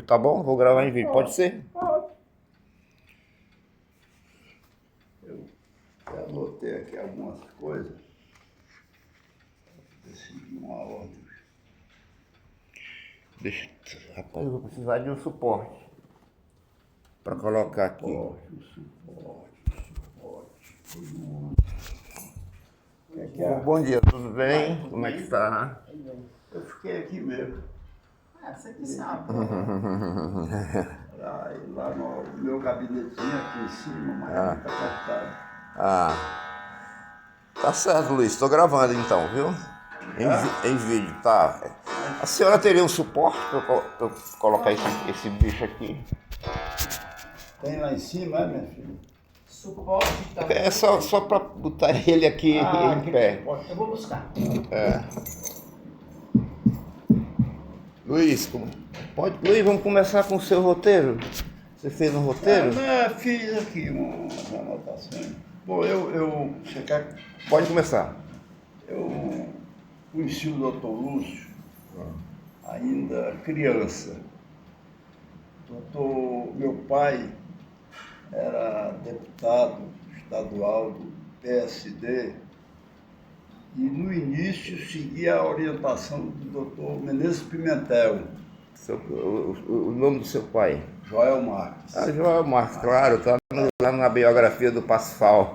Tá bom? Vou gravar em vídeo. Pode ser? Pode. Eu anotei aqui algumas coisas. Decidi uma ordem. Deixa. Rapaz, eu vou precisar de um suporte para colocar aqui. Suporte. Bom dia, tudo bem? Como é que está? Eu fiquei aqui mesmo. Você que sabe. Lá no meu gabinetinho aqui em cima, mas fica apertado. Tá certo, Luiz. Estou gravando então, viu? Em vídeo, tá? A senhora teria um suporte para eu colocar esse bicho aqui? Tem lá em cima, minha filha? Suporte também. É só para botar ele aqui em pé. Eu vou buscar. Luiz, Luiz, vamos começar com o seu roteiro? Você fez um roteiro? Fiz aqui umas anotações. Bom, você quer... Pode começar. Eu conheci o Dr. Lúcio ainda criança. Meu pai era deputado estadual do PSD e no início seguia a orientação do Dr. Menezes Pimentel. O nome do seu pai? Joel Marques. Joel Marques, claro, está lá na biografia do Pasfal.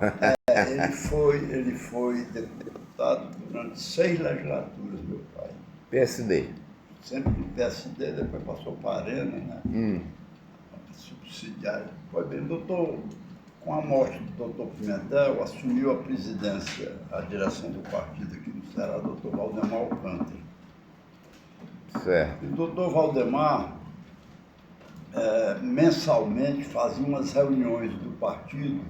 Ele foi deputado durante 6 legislaturas, meu pai. PSD. Sempre no PSD, depois passou para a Arena, né? Subsidiário. Pois bem, com a morte do doutor Pimentel, assumiu a presidência, a direção do partido aqui no Ceará, o doutor Valdemar Alcântara. Certo. E o doutor Valdemar, mensalmente, fazia umas reuniões do partido.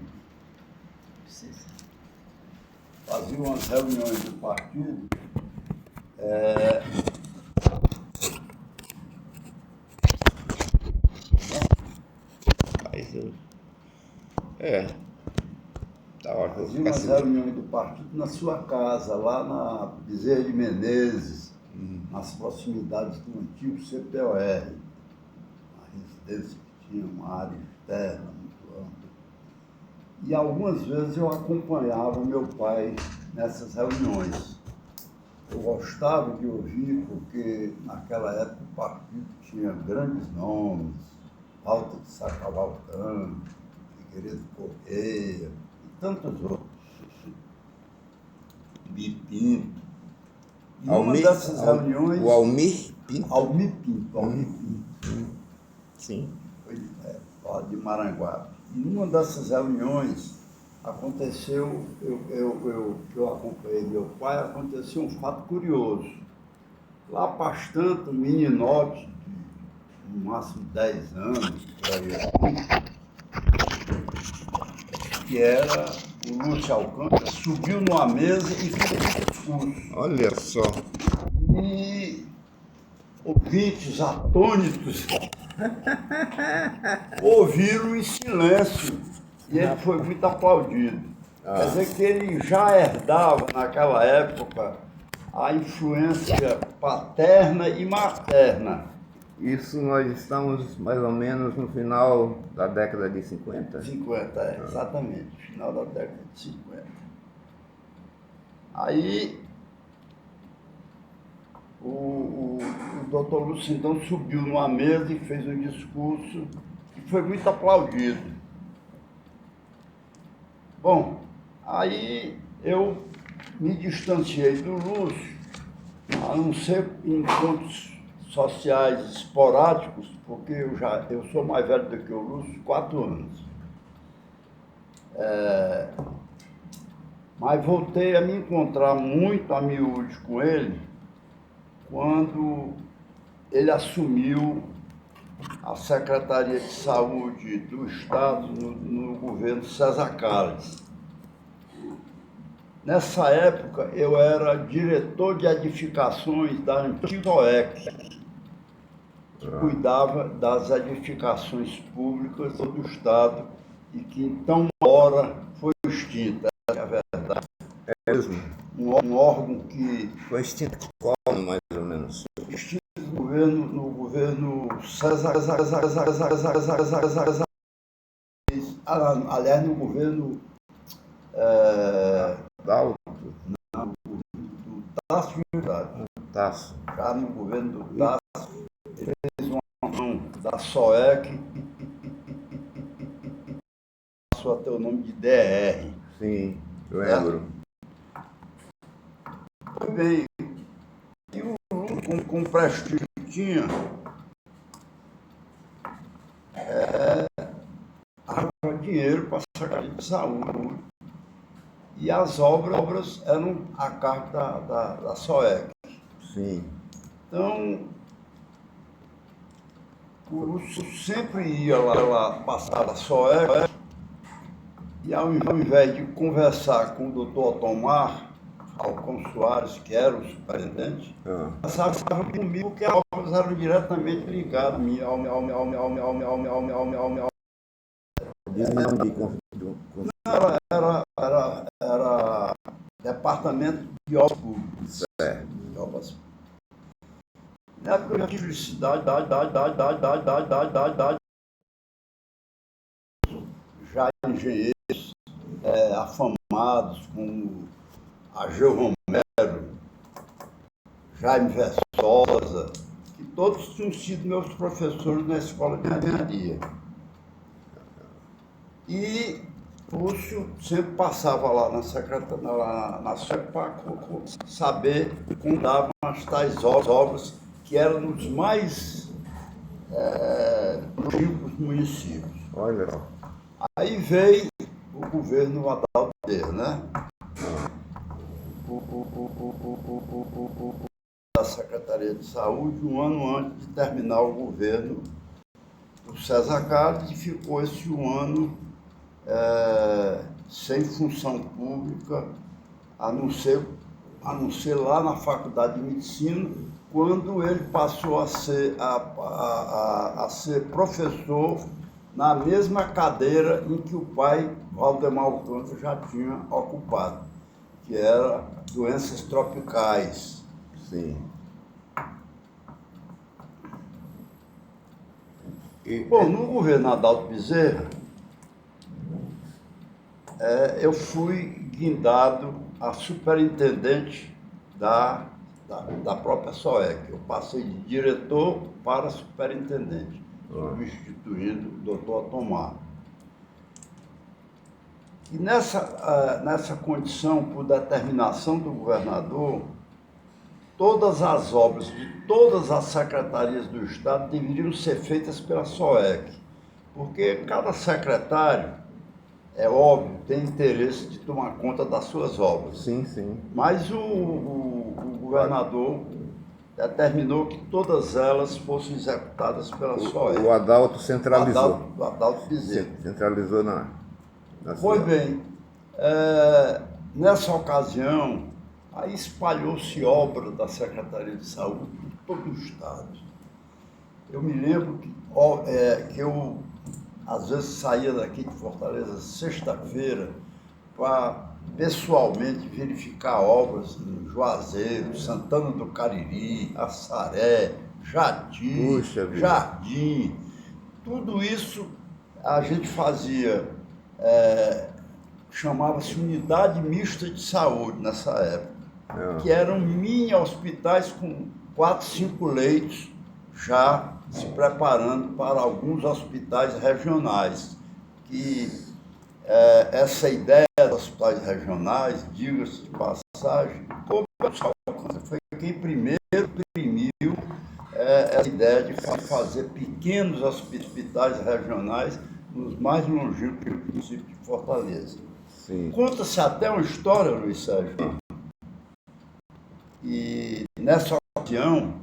Tá ótimo. Fazia umas reuniões do partido na sua casa, lá na Bezerra de Menezes, nas proximidades do antigo CPOR, uma residência que tinha uma área externa muito ampla. E algumas vezes eu acompanhava meu pai nessas reuniões. Eu gostava de ouvir porque naquela época o partido tinha grandes nomes, Walter de Sá Cavalcante, Figueiredo Correia e tantos outros. Bipinto. E uma dessas reuniões... O Almir Pinto? Almir Pinto. Sim. Foi lá de Maranguape. E numa dessas reuniões aconteceu, eu acompanhei meu pai, aconteceu um fato curioso. Lá bastante, um meninote de no máximo 10 anos, por aí, que era o Lúcio Alcântara, subiu numa mesa e fez um discurso. Olha só. E ouvintes atônitos ouviram em silêncio e ele foi muito aplaudido. Quer dizer que ele já herdava naquela época a influência paterna e materna. Isso nós estamos mais ou menos no final da década de 50? 50, exatamente, final da década de 50. Aí o doutor Lúcio então subiu numa mesa e fez um discurso que foi muito aplaudido. Bom, aí eu me distanciei do Lúcio, a não ser em encontros sociais esporádicos, porque eu sou mais velho do que o Lúcio, 4 anos. Mas voltei a me encontrar muito a miúde com ele quando ele assumiu a Secretaria de Saúde do Estado no governo César Calles. Nessa época, eu era diretor de edificações da antiga OEC, que cuidava das edificações públicas do Estado e que, então, uma hora foi extinta, é a verdade. É mesmo? Um órgão que... Foi extinto como, mais ou menos? Extinto no governo aliás, no governo Dalto, do Tasso Andrade, Tasso. já no governo do Tasso, ele fez uma ação da SOEC, passou a ter o nome de DR. Sim, lembro. Foi bem. E o Lula, com o prestígio que tinha, arrumava dinheiro para a Secretaria de Saúde. E as obras eram a cargo da SOEC. Sim. Então, o Lúcio sempre ia lá passar a SOEC, e ao invés de conversar com o doutor Otomar Falcão Soares, que era o superintendente, conversava comigo que as obras eram diretamente ligadas era departamento de obras públicas. De obras. Na época eu já tive felicidade, já engenheiros afamados como Ageu Romero, Jaime Versosa, que todos tinham sido meus professores na escola de engenharia. E Lúcio sempre passava lá na secretaria, na SEP, para saber como davam as tais obras, que eram dos mais ricos municípios. Olha. Aí veio o governo Adalto Bezerra, né? Da Secretaria de Saúde, um ano antes de terminar o governo do César Carlos, e ficou esse um ano sem função pública, a não ser lá na Faculdade de Medicina, quando ele passou a ser professor na mesma cadeira em que o pai, Valdemar Alcântara, já tinha ocupado, que era doenças tropicais. Sim. Bom, no governo Adalto Bezerra, eu fui guindado a superintendente da própria SOEC. Eu passei de diretor para superintendente, substituindo o doutor Otomar. E nessa condição, por determinação do governador, todas as obras de todas as secretarias do Estado deveriam ser feitas pela SOEC, porque cada secretário, é óbvio, tem interesse de tomar conta das suas obras. Sim, sim. Mas o governador determinou que todas elas fossem executadas pela SOEC. O Adalto centralizou. O Adalto Bezerra. Centralizou na Pois cidade. bem, nessa ocasião, aí espalhou-se obra da Secretaria de Saúde por todo o Estado. Eu me lembro que eu, às vezes, saía daqui de Fortaleza sexta-feira para pessoalmente verificar obras em Juazeiro, Santana do Cariri, Assaré, Jati, Jardim. Tudo isso a gente fazia, chamava-se Unidade Mista de Saúde nessa época, que eram mini hospitais com 4, 5 leitos, já se preparando para alguns hospitais regionais. Que essa ideia dos hospitais regionais, diga-se de passagem, foi quem primeiro imprimiu essa ideia de fazer pequenos hospitais regionais nos mais longínquos municípios de Fortaleza. Sim. Conta-se até uma história, Luiz Sérgio, e nessa ocasião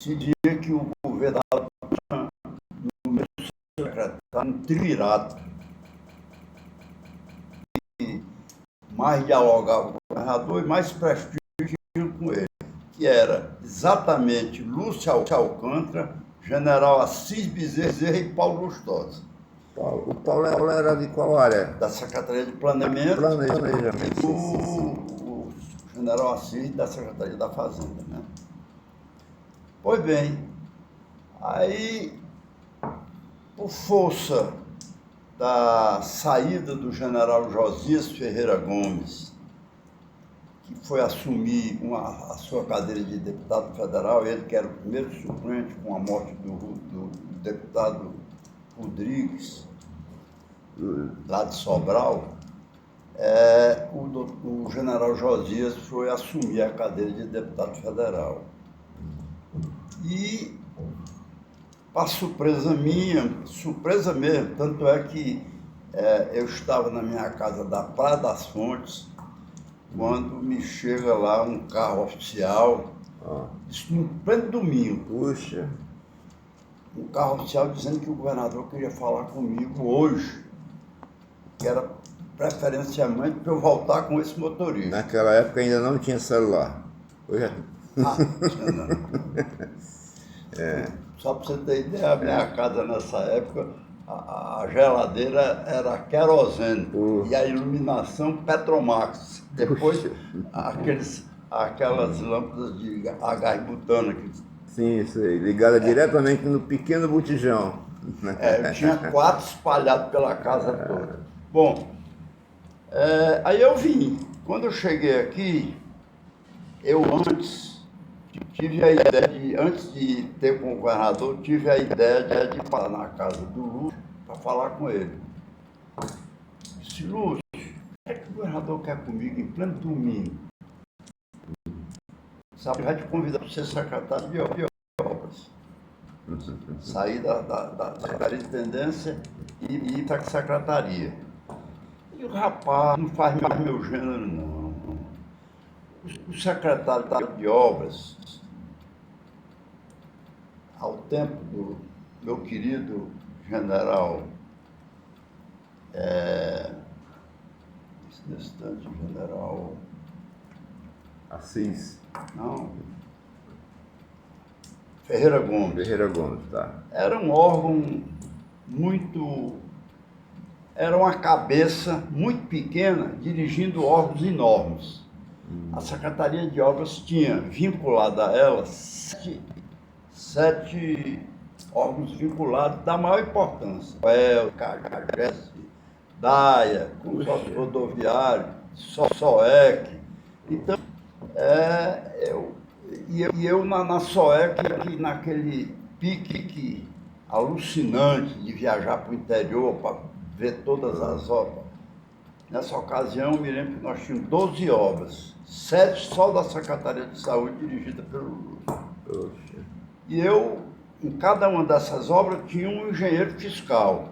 se dizia que o governo tinha no meu secretário um triunvirato, e mais dialogava com o governador e mais prestígio tinha com ele, que era exatamente Lúcio Alcântara, General Assis Bezerra e Paulo Lustosa. O Paulo era de qual área? Da Secretaria de Planejamento. Planejamento. O general Assis da Secretaria da Fazenda, né? Pois bem, aí, por força da saída do general Josias Ferreira Gomes, que foi assumir a sua cadeira de deputado federal, ele que era o primeiro suplente com a morte do deputado Rodrigues, lá de Sobral, o general Josias foi assumir a cadeira de deputado federal. E, para surpresa minha, surpresa mesmo, tanto é que eu estava na minha casa da Praia das Fontes, quando me chega lá um carro oficial, isso no pleno domingo. Puxa. Um carro oficial dizendo que o governador queria falar comigo hoje, que era preferencialmente para eu voltar com esse motorista. Naquela época ainda não tinha celular. Hoje Não. Só para você ter ideia, a minha casa nessa época, a geladeira era querosene e a iluminação Petromax. Depois, aquelas lâmpadas de a gás butano. Sim, sei. Ligada diretamente no pequeno botijão. Eu tinha 4 espalhados pela casa toda. Bom, aí eu vim. Quando eu cheguei aqui, eu tive a ideia antes de ter com o governador, tive a ideia de parar na casa do Lúcio para falar com ele. Disse, Lúcio, o que é que o governador quer comigo em pleno domingo? Sabe, vai te convidar para ser secretário de obras. Sair da superintendência e ir para a secretaria. E o rapaz, não faz mais meu gênero, não. O secretário de obras, ao tempo do meu querido general, nesse instante, general Assis. Não. Ferreira Gomes. Ferreira Gomes, tá. Era um órgão era uma cabeça muito pequena dirigindo órgãos enormes. A Secretaria de Obras tinha vinculado a ela sete órgãos vinculados da maior importância. CAGES, DAIA, Consórcio Rodoviário, SOEC. Então, eu na SOEC, naquele pique alucinante de viajar para o interior para ver todas as obras. Nessa ocasião, eu me lembro que nós tínhamos 12 obras, 7 só da Secretaria de Saúde, dirigida pelo Lúcio. E eu, em cada uma dessas obras, tinha um engenheiro fiscal.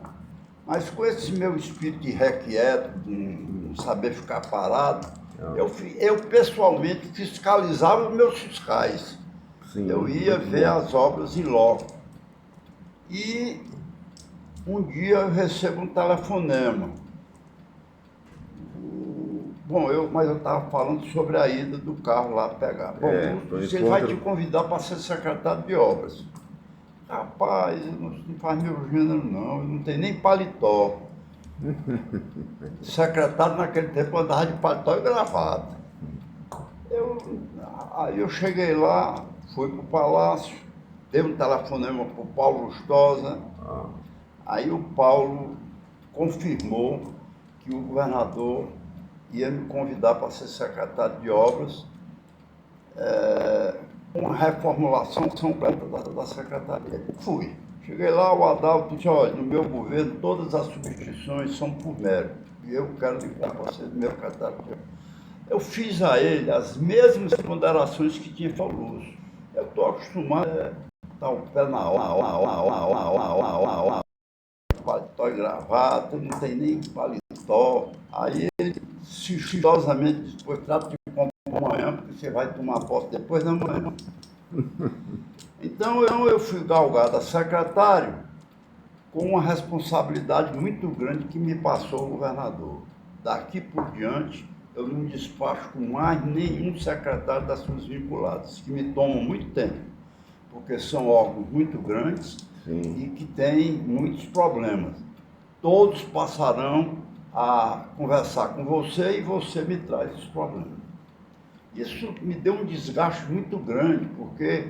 Mas com esse meu espírito de requieto, de não saber ficar parado, eu pessoalmente fiscalizava os meus fiscais. Sim, eu ia ver as obras em loco. E um dia eu recebo um telefonema. Mas eu estava falando sobre a ida do carro lá pegar. Bom, ele vai te convidar para ser secretário de obras. Rapaz, não faz meu gênero não, eu não tenho nem paletó. Secretário naquele tempo andava de paletó e gravata. Aí eu cheguei lá, fui para o palácio, dei um telefonema para o Paulo Lustosa. Aí o Paulo confirmou que o governador ia me convidar para ser secretário de obras, uma reformulação completa da secretaria. Fui. Cheguei lá, o Adalto disse, olha, no meu governo todas as substituições são por mérito, e eu quero ligar para ser meu secretário de obras. Eu fiz a ele as mesmas ponderações que tinha para o Lúcio. Eu estou acostumado a dar o pé na paletó e gravata, não tem nem paletó. Aí ele sigilosamente disse, pois trata de comprar amanhã, porque você vai tomar posse depois da manhã. Então eu fui galgado a secretário com uma responsabilidade muito grande que me passou o governador. Daqui por diante, eu não despacho com mais nenhum secretário das suas vinculadas, que me tomam muito tempo, porque são órgãos muito grandes. Sim. E que têm muitos problemas. Todos passarão a conversar com você e você me traz esses problemas. Isso me deu um desgaste muito grande, porque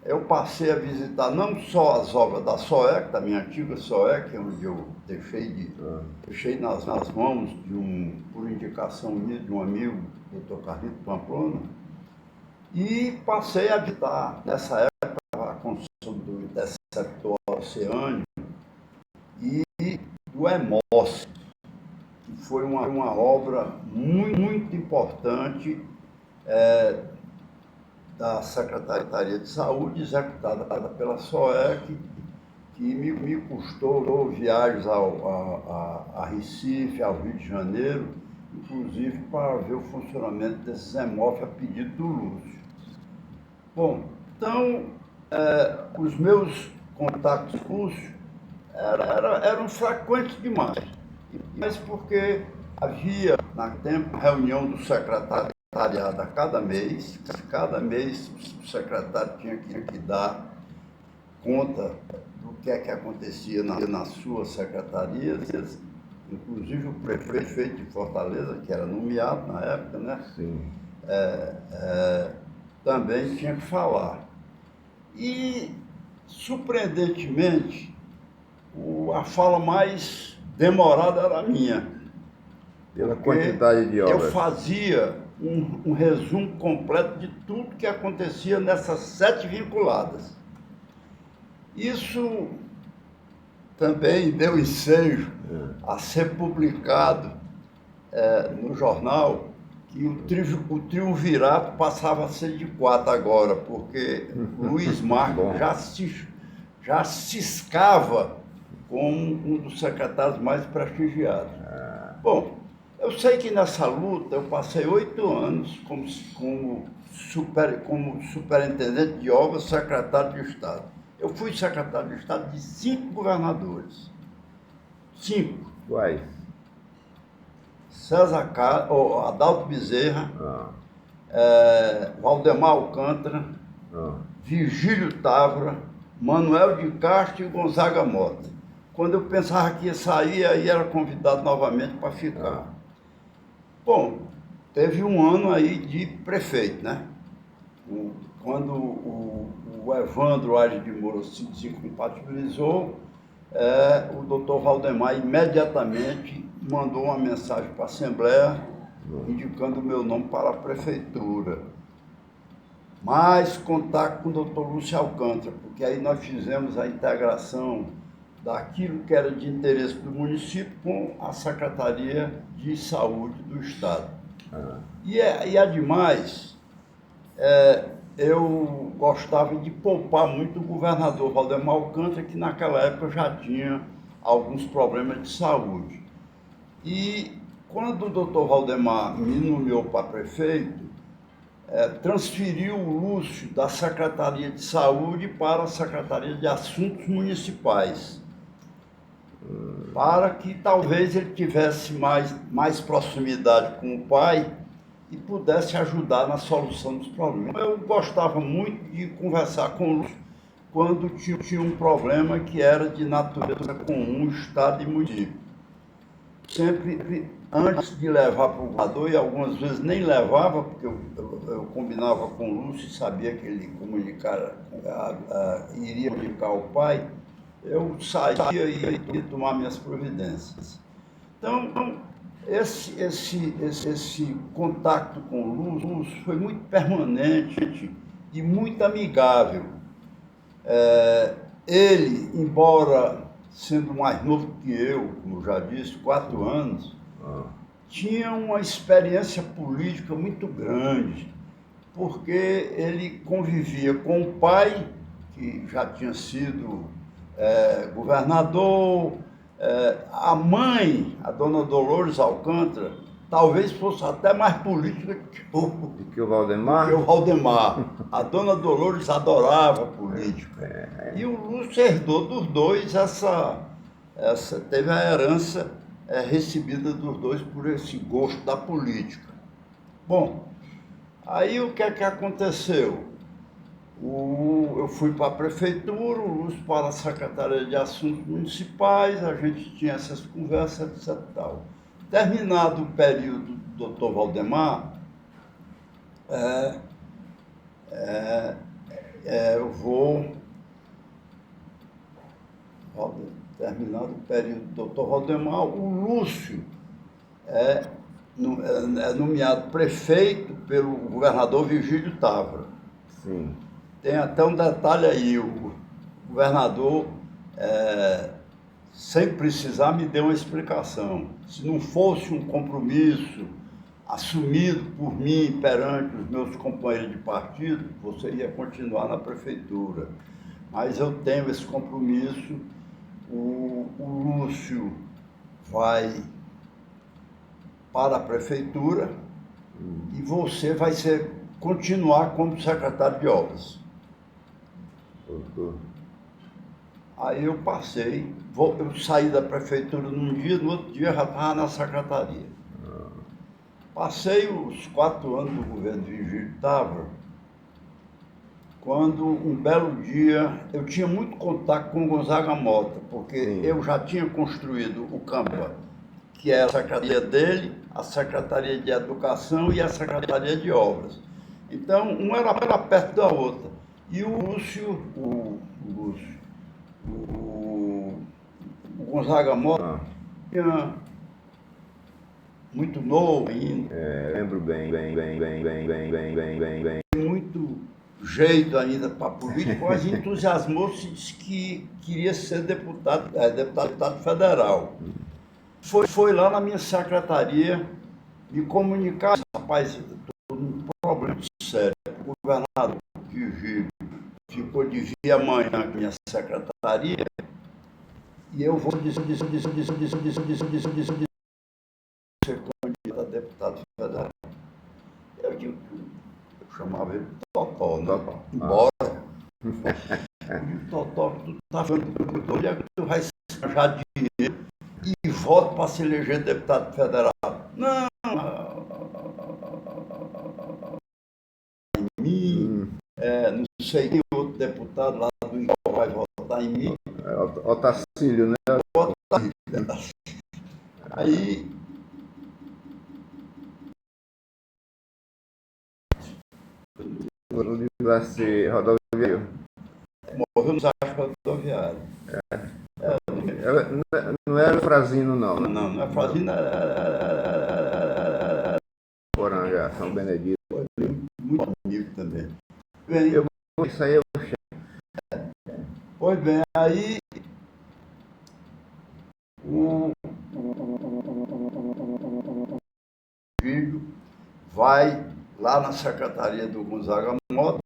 eu passei a visitar não só as obras da SOEC, da minha antiga SOEC, onde eu deixei nas mãos por indicação minha, de um amigo, Dr. Carlito Pamplona, e passei a visitar, nessa época, a construção do interceptor oceânico e do EMOS, que foi uma obra muito importante da Secretaria de Saúde, executada pela SOEC, que me custou viagens a Recife, ao Rio de Janeiro, inclusive para ver o funcionamento desses EMOF a pedido do Lúcio. Bom, então, os meus contatos com o Lúcio eram frequentes demais, mas porque havia, na tempo, reunião do secretariado a cada mês o secretário tinha que dar conta do que é que acontecia na sua secretaria, inclusive o prefeito de Fortaleza, que era nomeado na época, né? Sim. Também tinha que falar. E, surpreendentemente, a fala mais demorada era a minha. Pela quantidade de obras. Eu fazia um resumo completo de tudo que acontecia nessas 7 vinculadas. Isso também deu ensejo a ser publicado no jornal, que o triunvirato passava a ser de 4 agora, porque Luiz Marcos já ciscava como um dos secretários mais prestigiados. Bom, eu sei que nessa luta eu passei 8 anos como superintendente de obras, secretário de Estado. Eu fui secretário de Estado de 5 governadores. 5. Quais? César Carlos, Adalto Bezerra, Valdemar Alcântara, Virgílio Távora, Manuel de Castro e Gonzaga Mota. Quando eu pensava que ia sair, aí era convidado novamente para ficar. Bom, teve um ano aí de prefeito, né? Quando o Evandro Aires de Moura se desincompatibilizou, o doutor Valdemar imediatamente mandou uma mensagem para a Assembleia indicando o meu nome para a Prefeitura. Mais contato com o doutor Lúcio Alcântara, porque aí nós fizemos a integração daquilo que era de interesse do município com a Secretaria de Saúde do Estado. E ademais, eu gostava de poupar muito o governador Valdemar Alcântara, que naquela época já tinha alguns problemas de saúde. E quando o doutor Valdemar me nomeou para prefeito, transferiu o Lúcio da Secretaria de Saúde para a Secretaria de Assuntos Municipais, para que talvez ele tivesse mais proximidade com o pai e pudesse ajudar na solução dos problemas. Eu gostava muito de conversar com o Lúcio quando tinha um problema que era de natureza comum, Estado e município. Sempre antes de levar para o governador, e algumas vezes nem levava, porque eu combinava com o Lúcio e sabia que ele iria comunicar ao pai, eu saía e ia tomar minhas providências. Então, esse contato com o Lúcio foi muito permanente e muito amigável. Ele, embora sendo mais novo que eu, como eu já disse, 4 anos, tinha uma experiência política muito grande, porque ele convivia com o pai, que já tinha sido governador, a mãe, a dona Dolores Alcântara, talvez fosse até mais política que o Valdemar? Que o Valdemar. A dona Dolores adorava política. E o Lúcio herdou dos dois teve a herança recebida dos dois por esse gosto da política. Bom, aí o que é que aconteceu? Eu fui para a prefeitura, o Lúcio para a Secretaria de Assuntos Municipais, a gente tinha essas conversas, etc. Tal. Terminado o período do doutor Valdemar, Eu vou, terminado o período do doutor Valdemar, o Lúcio é nomeado prefeito pelo governador Virgílio Távora. Sim. Tem até um detalhe aí, o governador, sem precisar, me deu uma explicação. Se não fosse um compromisso assumido por mim perante os meus companheiros de partido, você ia continuar na prefeitura. Mas eu tenho esse compromisso, o Lúcio vai para a prefeitura e você vai continuar como secretário de obras. Aí eu passei, eu saí da prefeitura num dia, no outro dia já estava na secretaria. Passei os 4 anos do governo de Virgílio Távora, quando um belo dia eu tinha muito contato com o Gonzaga Mota, porque eu já tinha construído o CAMPA, que era a secretaria dele, a Secretaria de Educação e a Secretaria de Obras. Então, uma era perto da outra. E o Lúcio, o Gonzaga Mota, tinha muito novo ainda. Lembro bem. Muito jeito ainda para político, mas entusiasmou-se e disse que queria ser deputado federal. Foi lá na minha secretaria me comunicar, rapaz, estou num problema sério. O governador Virgílio ficou de vir amanhã na minha secretaria e eu vou ser candidato a deputado federal. Eu digo, eu chamava ele de Totó, né? Embora. Eu digo, Totó, tu tá falando, onde é que tu vai arranjar dinheiro e voto para se eleger deputado federal? Não, em mim, não sei quem outro deputado lá do Icó vai votar em mim. Otacílio, né? Aí Vai ser rodoviário. morreu nos achos rodoviários. Não era Frazino, não. Não é fazenda. Poranga, São Benedito. Muito amigo também. Bem, Isso aí eu pois bem, aí o filho vai lá na secretaria do Gonzaga Mota,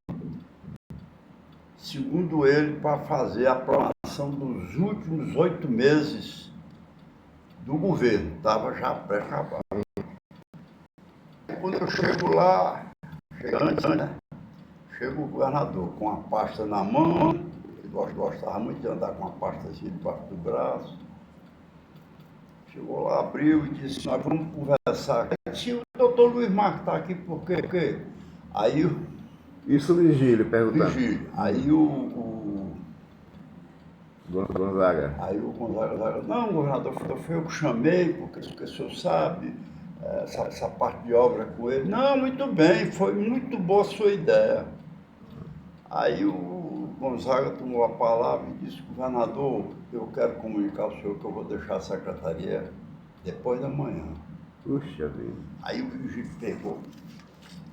segundo ele, para fazer a programação dos últimos 8 meses do governo. Estava já pré-acabado. Quando eu chego lá, antes, né? Chega o governador com a pasta na mão, ele gostava muito de andar com a pasta assim debaixo do braço. Chegou lá, abriu e disse, nós vamos conversar. Se o doutor Luiz Marques está aqui, por quê? Aí Isso o Vigílio perguntando. Vigílio. Aí o Gonzaga. Aí o Gonzaga, não, governador, foi eu que chamei, porque o senhor sabe, essa parte de obra com ele. Não, muito bem, foi muito boa a sua ideia. Aí o Gonzaga tomou a palavra e disse, governador, eu quero comunicar ao senhor que eu vou deixar a secretaria depois da manhã. Puxa vida. Aí o Vigílio pegou,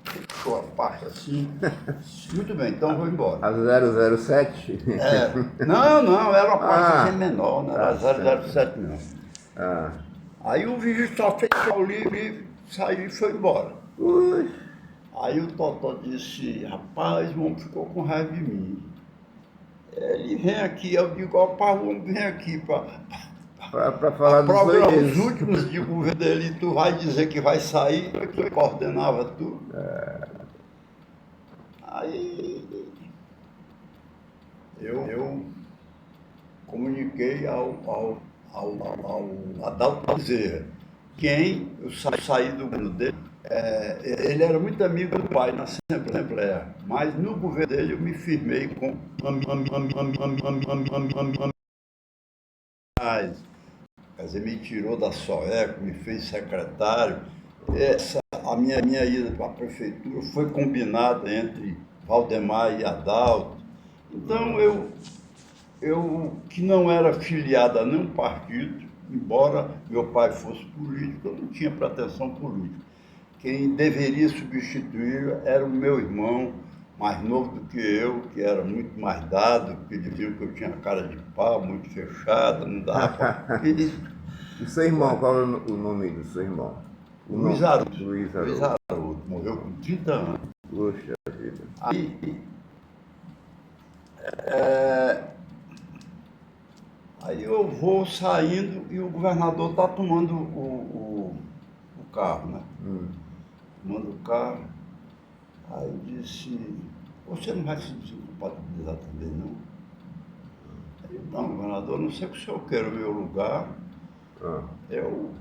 fechou a pasta assim, muito bem, então eu vou embora. A 007? Não, era uma pasta assim menor, não era 007 não. Aí o Vigílio só fechou o livro, saiu e foi embora. Aí o Totó disse, rapaz, o homem ficou com raiva de mim. Ele vem aqui, eu digo, opa, o homem vem aqui para falar dos programar dois. os últimos de governo dele, e tu vai dizer que vai sair, eu coordenava tudo. Aí eu comuniquei ao Adalto Bezerra, quem eu saí do governo dele. Ele era muito amigo do pai na Assembleia, mas no governo dele eu me firmei com quer dizer, me tirou da SOECO, me fez secretário. Essa a minha ida para a prefeitura foi combinada entre Valdemar e Adalto. Então, eu que não era filiado a nenhum partido, embora meu pai fosse político, eu não tinha pretensão política. Quem deveria substituir era o meu irmão, mais novo do que eu, que era muito mais dado, que diziam que eu tinha cara de pau, muito fechada, não dava para... E seu irmão, qual é o nome do seu irmão? Luiz Haroldo. Luiz Luiz Haroldo. Haroldo, morreu com 30 anos. Puxa vida. Aí eu vou saindo e o governador está tomando o carro, né? Tomando o carro. Aí eu disse, você não vai se desincompatibilizar também, não? Ele, não, governador, não sei o que o senhor quer o meu lugar. Eu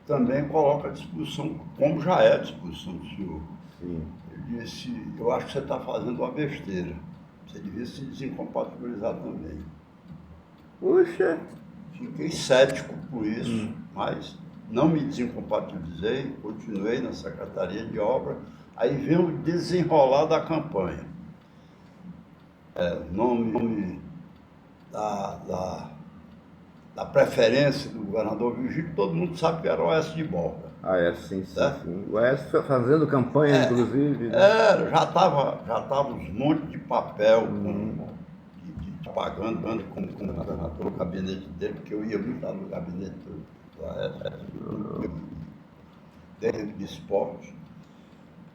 também coloco à disposição, como já é à disposição do senhor. Sim. Ele disse, eu acho que você está fazendo uma besteira. Você devia se desincompatibilizar também. Puxa. Fiquei cético por isso, mas não me desincompatibilizei, continuei na Secretaria de Obra. Aí veio o desenrolar da campanha. O nome da preferência do governador Virgílio, todo mundo sabe que era o Oeste de Borba. Sim, Certo? sim. O Oeste fazendo campanha, inclusive. Né? Já tava uns montes de papel de pagando como governador no gabinete dele, porque eu ia muito lá no gabinete do Oeste, dentro de esporte.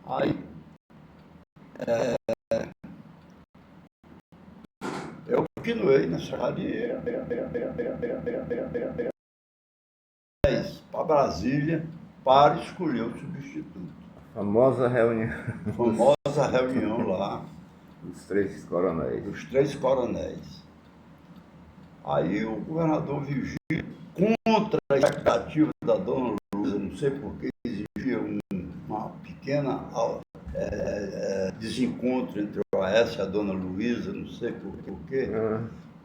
Aí eu continuei na secretaria para Brasília para escolher o substituto. Famosa reunião. Famosa reunião lá Os 3 coronéis. dos 3 coronéis. Aí o governador Virgílio, contra a expectativa da dona Luísa, não sei por que exigia uma pequena desencontro entre o Aécio e a dona Luísa, não sei por quê,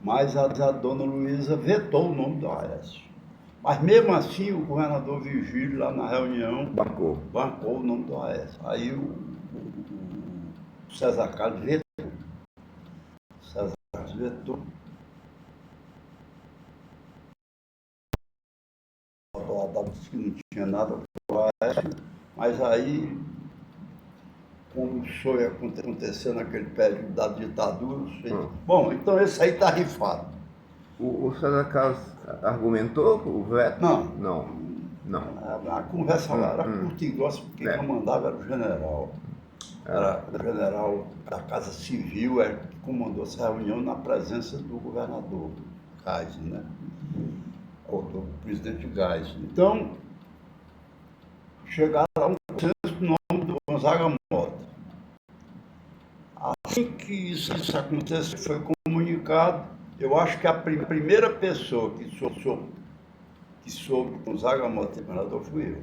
mas a dona Luísa vetou o nome do Aécio. Mas mesmo assim o governador Virgílio, lá na reunião, bancou o nome do Aécio. Aí o César Carlos vetou. O César Carlos vetou. Disse que não tinha nada com o Aécio, mas aí, como foi acontecer naquele período da ditadura, bom, então esse aí está rifado. O César Carlos argumentou o veto? Não. Não. A conversa lá era curta e grossa, porque quem comandava era o general. Era o general da Casa Civil, que comandou essa reunião na presença do governador Geisel, né? Ou do presidente Geisel. Então, chegaram a um consenso no nome do Gonzaga Mota. Assim que isso aconteceu, foi comunicado. Eu acho que a primeira pessoa que soube que Gonzaga Mota era governador fui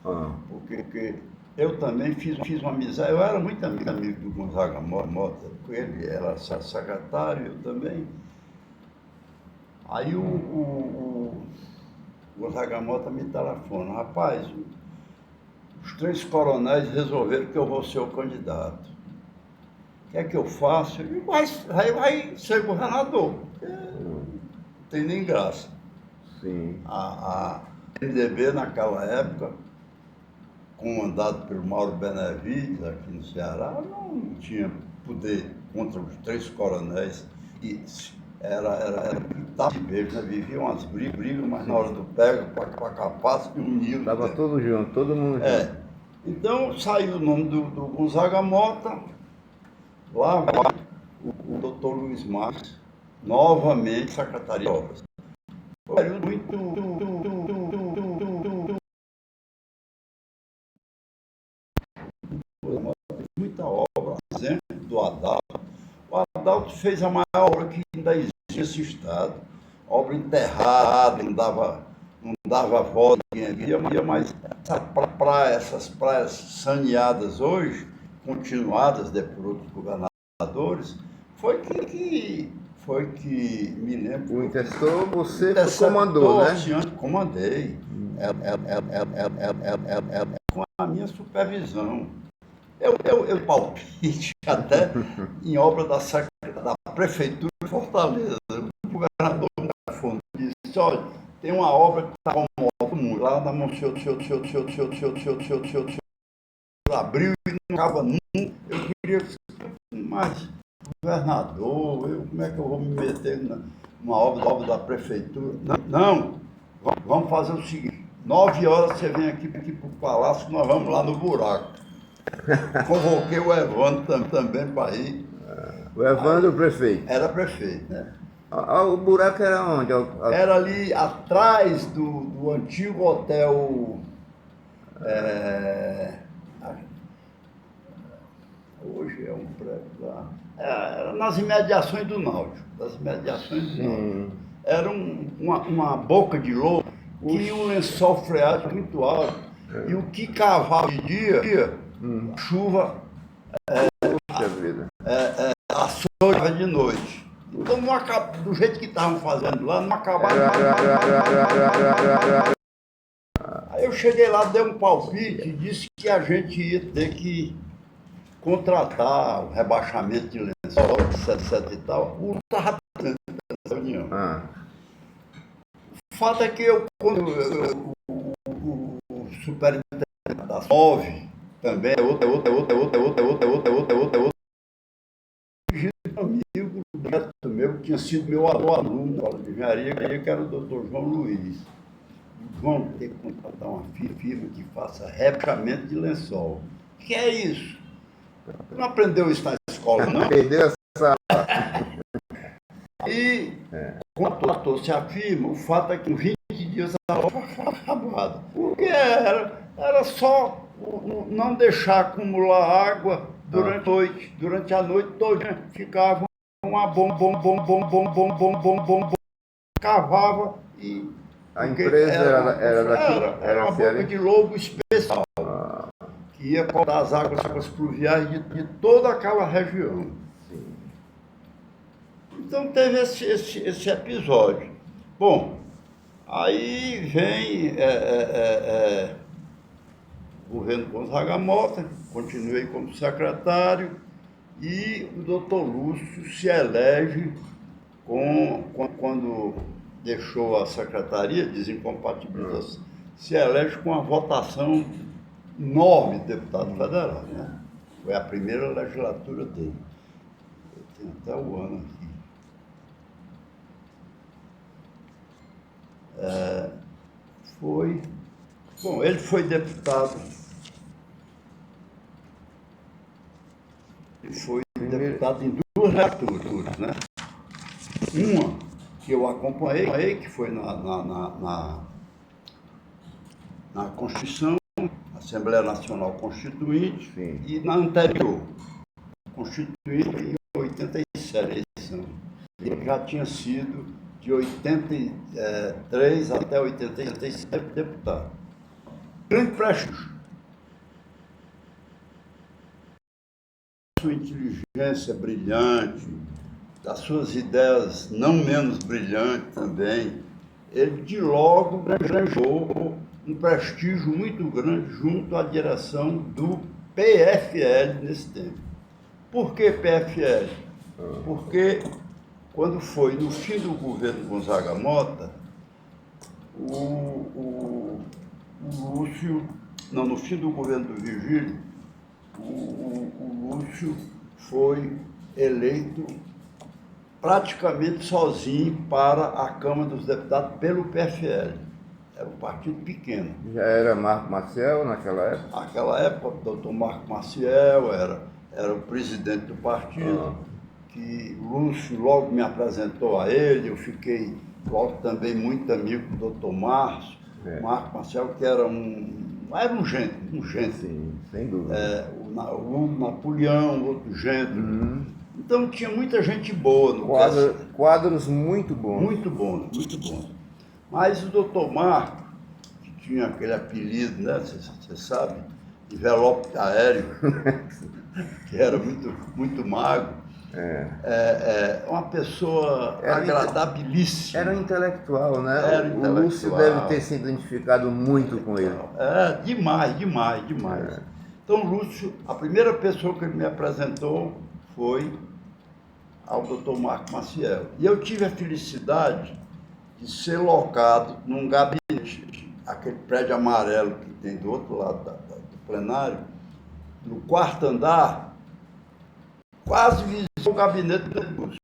eu. Porque eu também fiz uma amizade. Eu era muito amigo do Gonzaga Mota. Ele era secretário, eu também. Aí o Gonzaga Mota me telefona, rapaz, os 3 coronéis resolveram que eu vou ser o candidato. O que é que eu faço? Eu digo, vai ser governador, porque não tem nem graça. Sim. A MDB naquela época, comandado pelo Mauro Benevides, aqui no Ceará, não tinha poder contra os 3 coronéis. E era de beijo, né? Viviam umas brigas, mas na hora do pega, para capaz, se uniam. Estava todo junto, todo mundo junto. Então saiu o nome do Gonzaga Mota, lá vai o doutor Luiz Marques, novamente secretário de obras. Foi um período muita obra, exemplo do Adalto. O Adalto fez a maior obra que ainda existe nesse estado. Obra enterrada, não dava volta, ninguém via, mas essas praias saneadas hoje, continuadas por outros governadores, foi que me lembro. O Intestor você comandou, né? Comandei. Com minha supervisão. Eu palpite até em obra da Prefeitura de Fortaleza. O governador Fundo disse, olha, tem uma obra que está com todo mundo, lá na Monsenhor, abriu e não acaba nunca. Eu queria que mas governador, como é que eu vou me meter numa obra da Prefeitura? Não, vamos fazer o seguinte, 9 horas você vem aqui para o Palácio, nós vamos lá no buraco. Convoquei o Evandro também para ir. O Evandro, o prefeito. Era prefeito, né? O buraco era onde? Era ali atrás do antigo hotel. Hoje é um prédio lá. Era nas imediações do Náutico. Era uma boca de lobo que um lençol freático muito alto. E o que cavava de dia, chuva açougue de noite. Então, não acaba, do jeito que estavam fazendo lá, não acabava. Aí eu cheguei lá, dei um palpite e disse que a gente ia ter que contratar o rebaixamento de lençol, etc e tal. O estava presente nessa reunião. O fato é que quando o superintendente da SOV também é outra, amigo meu, que tinha sido meu aluno na aula de engenharia, que era o doutor João Luiz. Vão ter que contratar uma firma que faça rebaixamento de lençol. O que é isso? Não aprendeu isso na escola, não? Perdeu essa... E contratou-se a firma, o fato é que em 20 dias a obra foi acabada. Porque era só não deixar acumular água durante a noite. Durante a noite toda ficava uma bomba, cavava e... A empresa era daqui? Era uma boca de lobo especial, que ia cortar as águas pluviais de toda aquela região. Sim. Então teve esse episódio. Bom, aí vem o governo Gonzaga Mota, continuei como secretário, e o doutor Lúcio se elege quando deixou a secretaria, desincompatibilização, se elege com uma votação enorme de deputado federal, né? Foi a primeira legislatura dele. Eu tenho até o ano aqui. Bom, ele foi deputado. Ele foi deputado em 2 legislaturas, né? Uma que eu acompanhei, que foi na Constituição, Assembleia Nacional Constituinte, sim, e na anterior, Constituinte em 87, a eleição. Ele já tinha sido de 83 até 87 deputado. Grande prestígio. Sua inteligência brilhante, das suas ideias não menos brilhantes também, ele de logo granjeou um prestígio muito grande junto à direção do PFL nesse tempo. Por que PFL? Porque quando foi no fim do governo Gonzaga Mota, no fim do governo do Virgílio, o Lúcio foi eleito praticamente sozinho para a Câmara dos Deputados pelo PFL. Era um partido pequeno. Já era Marco Maciel naquela época? Naquela época, o doutor Marco Maciel era o presidente do partido, que Lúcio logo me apresentou a ele, eu fiquei logo também muito amigo do doutor Márcio, Marco Maciel, que era um gênio. Sim, sem dúvida. O Napoleão, outro gênio. Então tinha muita gente boa no quadros muito bons. Muito bons. Mas o doutor Marco, que tinha aquele apelido, né? Você sabe, envelope aéreo, que era muito magro, Uma pessoa agradabilíssima. Era um intelectual, né? Era o Lúcio intelectual. deve ter se identificado muito com ele. Demais. Então, o Lúcio, a primeira pessoa que ele me apresentou foi ao Dr. Marco Maciel. E eu tive a felicidade de ser locado num gabinete, aquele prédio amarelo que tem do outro lado do plenário, no quarto andar, quase vizinho ao gabinete do Lúcio.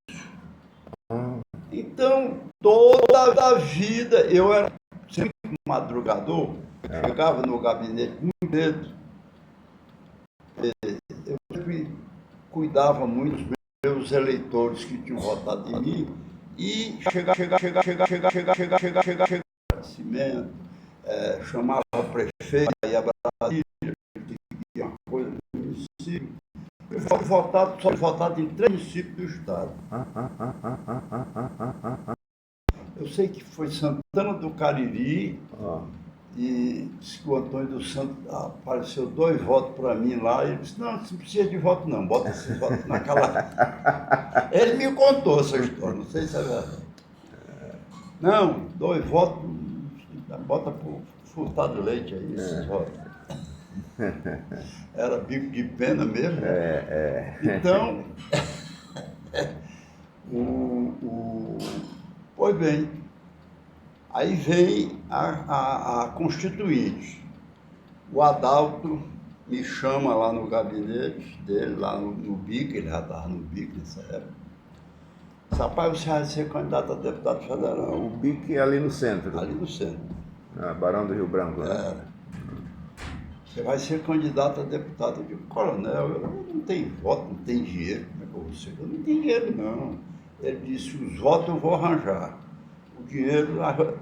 Então, toda a vida, eu era sempre madrugador, chegava no gabinete muito cedo, eu sempre cuidava muito dos meus eleitores que tinham votado em mim, e chegar, cimento, chamava o prefeito, ia a Brasília, uma coisa do município. Eu fui votado em 3 municípios do estado. Eu sei que foi Santana do Cariri, e disse que o Antônio dos Santos apareceu 2 votos para mim lá, e ele disse, não precisa de voto não, bota esses votos naquela... Ele me contou essa história, não sei se é verdade. Não, 2 votos, bota por Furtado Leite aí, esses votos. Era bico de pena mesmo. Então, pois bem, aí vem a Constituinte. O Adalto me chama lá no gabinete dele, lá no BIC, ele já estava no BIC nessa época. Rapaz, você vai ser candidato a deputado federal. O BIC é ali no centro. Ali no centro. Barão do Rio Branco. Né? Você vai ser candidato a deputado. Eu digo, coronel, eu não tenho voto, não tenho dinheiro. Como é que eu vou ser? Eu não tenho dinheiro, não. Ele disse, os votos eu vou arranjar. O dinheiro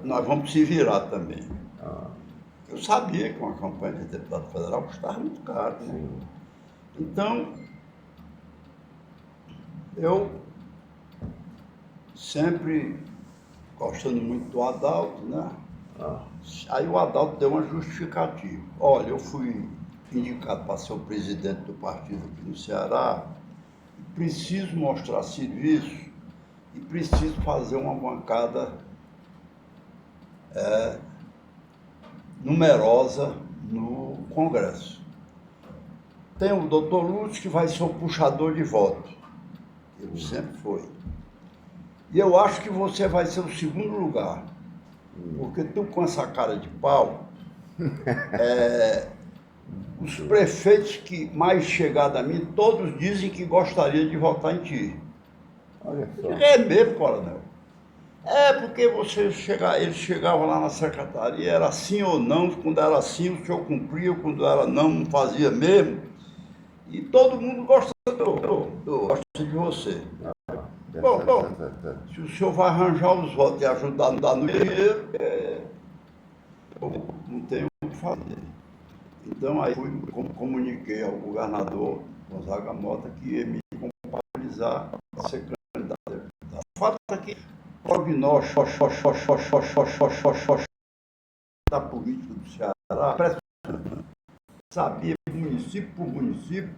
nós vamos se virar também. Eu sabia que uma campanha de deputado federal custava muito caro. Né? Então, eu sempre gostando muito do Adalto, né? Aí o Adalto deu uma justificativa. Olha, eu fui indicado para ser o presidente do partido aqui no Ceará, preciso mostrar serviço e preciso fazer uma bancada numerosa no Congresso. Tem o doutor Lúcio, que vai ser o puxador de voto. Ele sempre foi. E eu acho que você vai ser o segundo lugar. Porque tu com essa cara de pau, os prefeitos que mais chegaram a mim, todos dizem que gostariam de votar em ti. Olha só. É mesmo, coronel. Porque eles chegavam lá na secretaria, era sim ou não, quando era sim o senhor cumpria, quando era não fazia mesmo. E todo mundo gosta de você. Bom, se o senhor vai arranjar os votos e ajudar a dar no dinheiro, não tem o que fazer. Então aí comuniquei ao governador Gonzaga Mota que ia me compatibilizar a ser candidato a deputado. O fato é que o prognóstico da política do Ceará, sabia município por município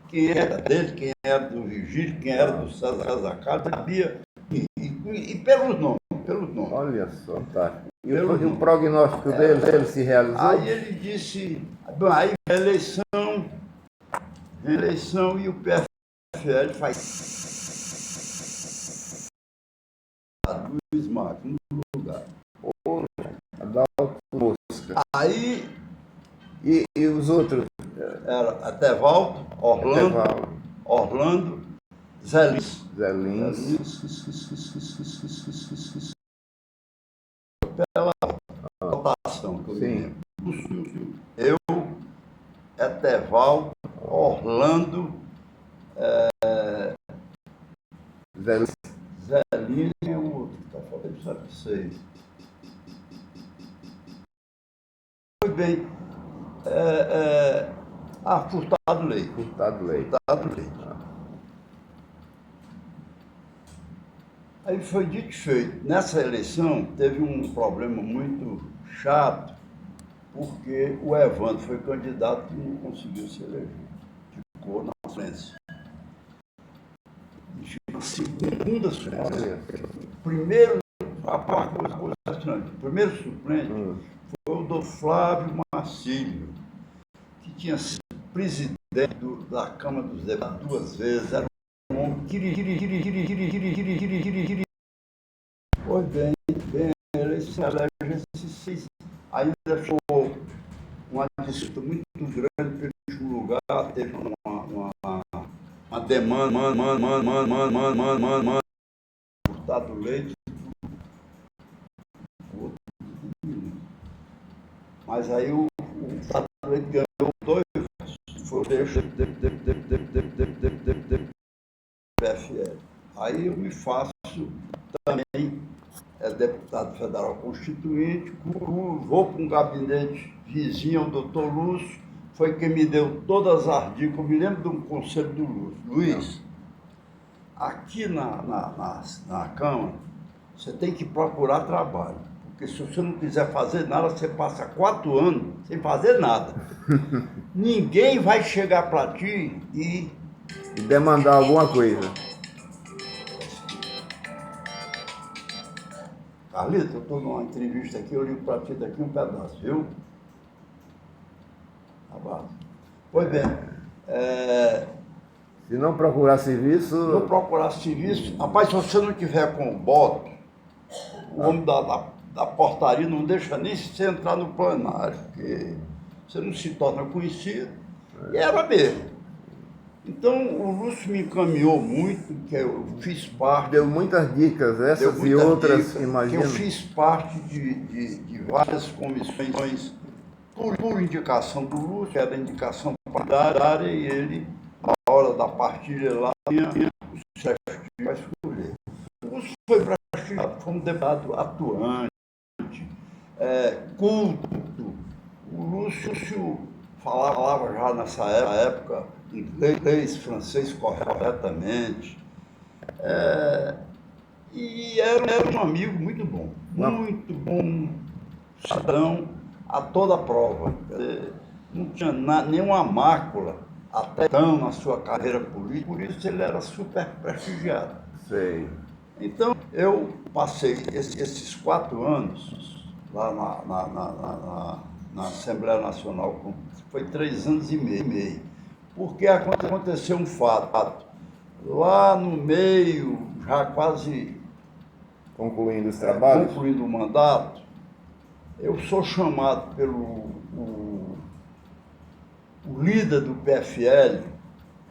quem era dele, quem era do Vigílio, quem era do César Carlos, sabia, e pelos nomes. Olha só, tá. E o prognóstico dele se realizou? Aí ele disse, aí a eleição e o PFL faz Luiz Marcos no lugar. Adalto Mosca. Aí E os outros? era Atevaldo, Orlando, Zé Lins. Pela votação que eu me lembro. Eu, Atevaldo, Orlando, Zé Lins é o outro que está falando, sabe vocês. Foi bem. Furtado Leite. Aí foi dito e feito. Nessa eleição teve um problema muito chato, porque o Evandro foi candidato e não conseguiu se eleger. Ficou na frente. segunda suplente. Primeiro, uma coisa estranha. O primeiro suplente foi o do Flávio Marcílio, que tinha sido presidente da Câmara dos Deputados 2 vezes. Era um homem Pois bem, ele se elege esses 6. Ainda ficou uma disputa muito grande pelo último lugar, teve uma demanda, Furtado Leite, mas aí o Furtado Leite ganhou 2, foi o PFL. Aí eu me faço também deputado federal constituinte, vou para um gabinete vizinho ao doutor Lúcio, foi quem me deu todas as dicas. Eu me lembro de um conselho do Lúcio: Luiz, aqui na Câmara, você tem que procurar trabalho, porque se você não quiser fazer nada, você passa 4 anos sem fazer nada. Ninguém vai chegar para ti e demandar alguma coisa. Carlito, eu estou numa entrevista aqui, eu ligo para ti daqui um pedaço, viu? Abraço. Pois bem, Se não procurar serviço... não procurar serviço, rapaz, se você não tiver com o voto, o homem da portaria não deixa nem você entrar no plenário, porque você não se torna conhecido, e era mesmo. Então, o Lúcio me encaminhou muito, que eu fiz parte... Deu muitas dicas, essas e outras, imagino. Eu fiz parte de várias comissões, por indicação do Lúcio, que era indicação partidária, e ele, na hora da partilha lá, tinha o chefe para escolher. O Lúcio foi prestigiado, foi um deputado atuante, culto. O Lúcio falava já nessa época inglês, francês corretamente. E era um amigo muito bom, cidadão a toda prova. Não tinha nenhuma mácula até então na sua carreira política, por isso ele era super prestigiado. Sei. Então, eu passei esses 4 anos lá na Assembleia Nacional, foi 3 anos e meio, porque aconteceu um fato. Lá no meio, já quase Concluindo os trabalhos? Concluindo o mandato, eu sou chamado pelo o líder do PFL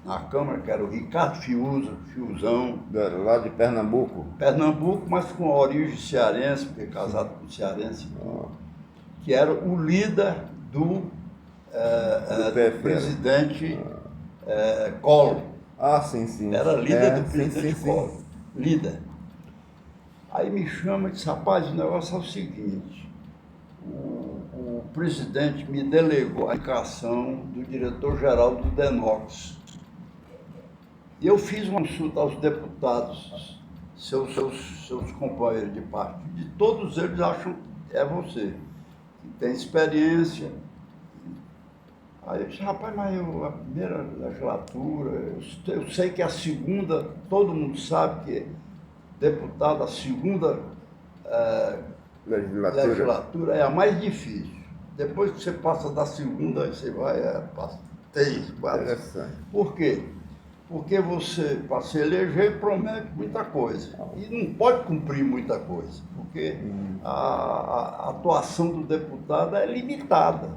na Câmara, que era o Ricardo Fiuzão. Lá de Pernambuco? Pernambuco, mas com origem cearense, porque casado com cearense, que era o líder do presidente Collor. Ah, sim. Era líder do presidente sim. Collor. Líder. Aí me chama e diz: rapaz, o negócio é o seguinte, o presidente me delegou a indicação do diretor-geral do DENOX. E eu fiz uma consulta aos deputados, seus companheiros de partido, e todos eles acham que é você, que tem experiência. Aí eu disse: rapaz, mas a primeira legislatura, eu sei que a segunda, todo mundo sabe que deputado, a segunda legislatura é a mais difícil. Depois que você passa da segunda, aí você vai para 3, 4. Por quê? Porque você, para se eleger, promete muita coisa. E não pode cumprir muita coisa, porque a atuação do deputado é limitada.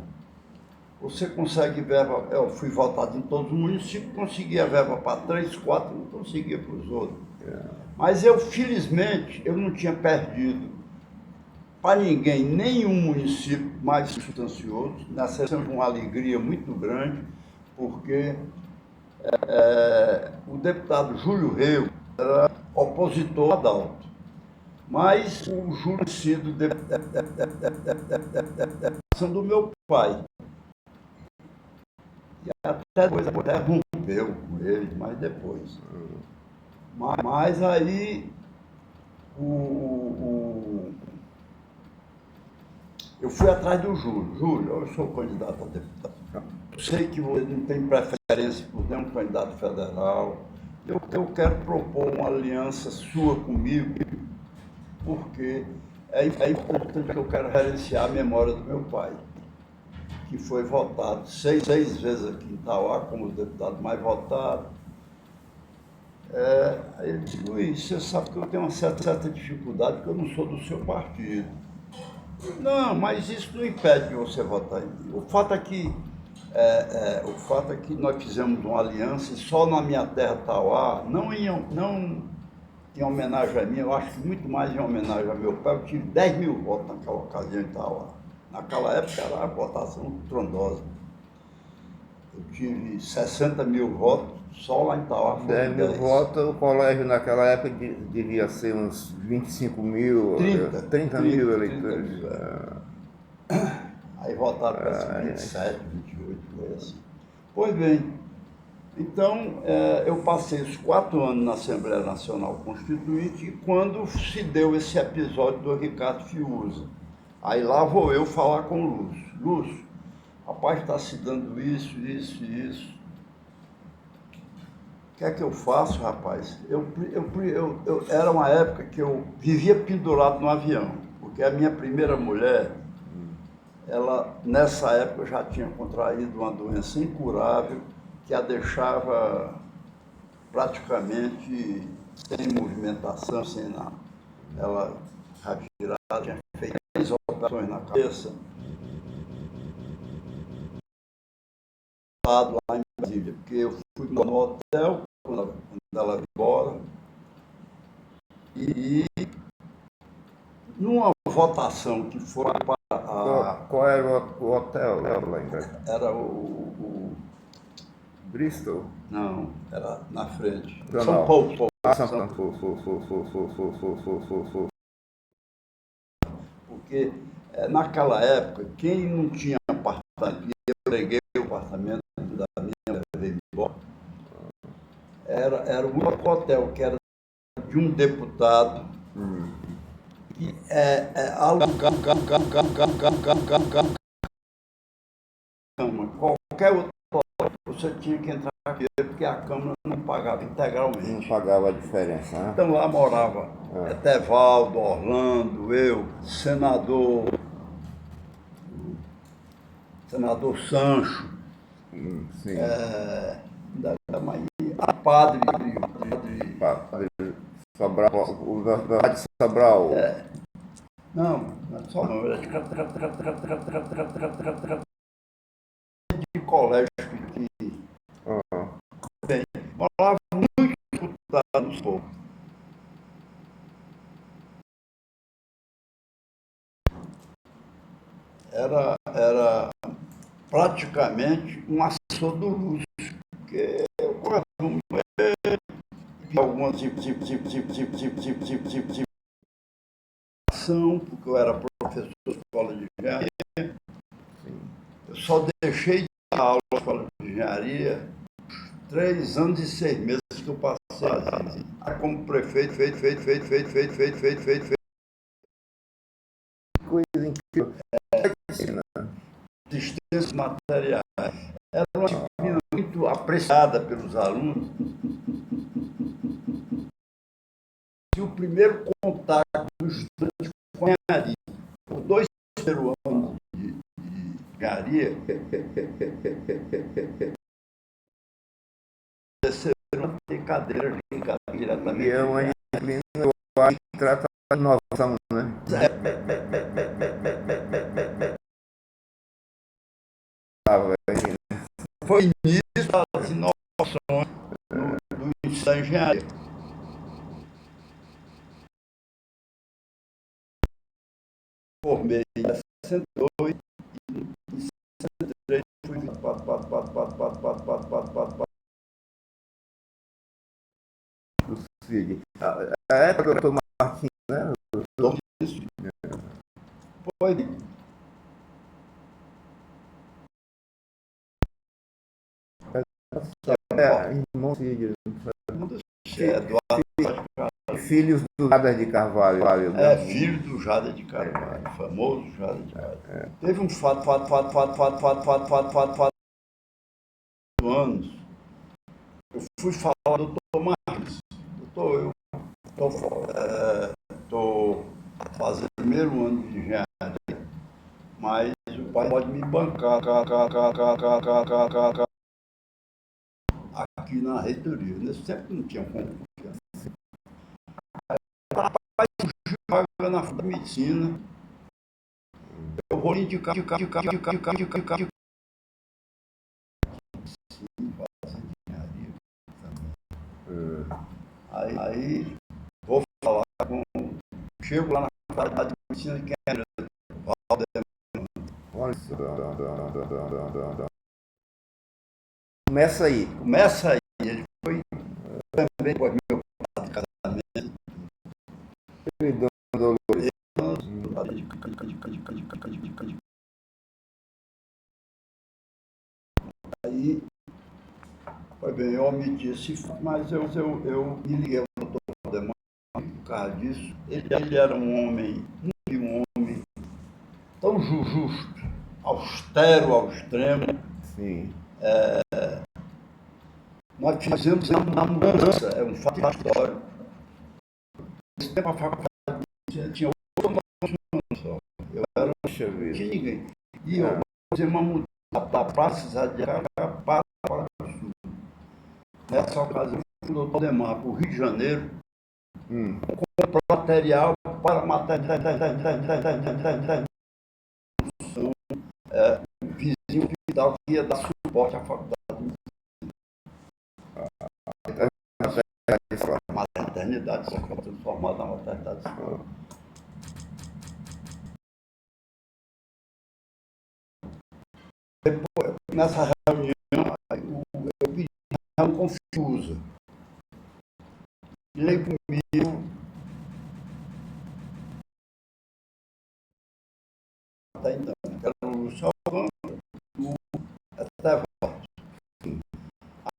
Você consegue verba, eu fui votado em todos os municípios, conseguia verba para 3, 4, não conseguia para os outros. Mas eu, felizmente, eu não tinha perdido para ninguém nenhum município mais substancioso. Nessa foi uma alegria muito grande, porque o deputado Júlio Reu era opositor a Adalto. Mas o Júlio tinha sido deputação do meu pai. E até depois rompeu com ele, mas depois. Mas aí eu fui atrás do Júlio. Júlio, eu sou candidato a deputado. Eu sei que você não tem preferência por nenhum candidato federal. eu quero propor uma aliança sua comigo, porque é importante que eu quero reverenciar a memória do meu pai, que foi votado seis vezes aqui em Itauá como o deputado mais votado. Aí ele disse: Luiz, você sabe que eu tenho uma certa dificuldade, porque eu não sou do seu partido. Não, mas isso não impede de você votar em mim. O fato é que nós fizemos uma aliança e só na minha terra, Itauá, não em homenagem a mim, eu acho que muito mais em homenagem ao meu pai, eu tive 10 mil votos naquela ocasião em Itauá. Naquela época era uma votação trondosa. Eu tive 60 mil votos, só lá em Itauá foram 10 mil 10. votos, o colégio naquela época devia ser uns 25 mil, 30 mil eleitores. 30 mil, Aí votaram para 27, 28, foi assim. Pois bem, então eu passei os 4 anos na Assembleia Nacional Constituinte e quando se deu esse episódio do Ricardo Fiuza, aí lá vou eu falar com o Lúcio. Lúcio, rapaz, está se dando isso. O que é que eu faço, rapaz? Era uma época que eu vivia pendurado no avião, porque a minha primeira mulher, ela, nessa época, já tinha contraído uma doença incurável que a deixava praticamente sem movimentação, sem nada. Ela já virada, tinha feito 3 operações na cabeça, lá em Brasília, porque eu fui no hotel quando ela veio embora e numa votação que foi para Qual era o hotel lá em Brasília? Era o Bristol? Não, era na frente. Não, São não. Paulo. São Paulo. Porque naquela época, quem não tinha apartamento, eu peguei o apartamento da minha, levei embora, era o único hotel que era de um deputado que qualquer outro você tinha que entrar aqui porque a Câmara não pagava integralmente. Não pagava a diferença, né? Então lá morava Etevaldo, Orlando, eu, senador Sancho, Sim. padre Sobral, o da de Sobral. não é só não, era de colégio que morava muito deputado no povo. Era praticamente um assessor do Lúcio, porque eu conversava com algumas porque eu era professor de escola de engenharia. Eu só deixei de dar aula na escola de engenharia 3 anos e 6 meses que eu passei assim. Como prefeito, feito. Coisa incrível. Assistências materiais. Era uma disciplina muito apreciada pelos alunos. E o primeiro contato do estudante com a engenharia, por 2 primeiros anos de engenharia, terceiro ter cadeiras ligadas diretamente. E é uma disciplina que eu acho que trata de inovação, né? Foi início das inovações do ensino da engenharia. Formei em 68 e em 63 fui A época do Dr. Martins, né? Foi irmão Cid. Eduardo, Filhos do Jader de Carvalho. filho do Jader de Carvalho, famoso Jader de Carvalho. Teve um fato anos. Eu fui falar do Dr. Estou fazendo o primeiro ano de engenharia, mas o pai pode me bancar aqui na reitoria. Nesse tempo não tinha como confiar. Rapaz, vaga na medicina. Eu vou indicar fazer engenharia também. Aí vou falar com. Chego lá na faculdade de medicina que é Começa aí. Começa aí. Ele foi também com meu pai de casamento. Aí, foi bem, eu omiti esse fato, mas eu me liguei ao doutor Valdemar por causa disso. Ele era um homem tão justo, austero ao extremo. Sim. Nós fizemos uma mudança, é um fato histórico. Nesse tempo a faculdade tinha outra só. Eu era um ninguém. E eu fazia uma mudança da Praça de Aracá para o Sul. Nessa ocasião, o doutor Valdemar, para o Rio de Janeiro, comprou material para a maternidade. O vizinho hospital que ia dar suporte à faculdade. Maternidade escola, transformada na maternidade escola. Depois, nessa reunião, eu pedi uma confusa. Ele comigo, até então, era o Lúcio Alvão, até volta.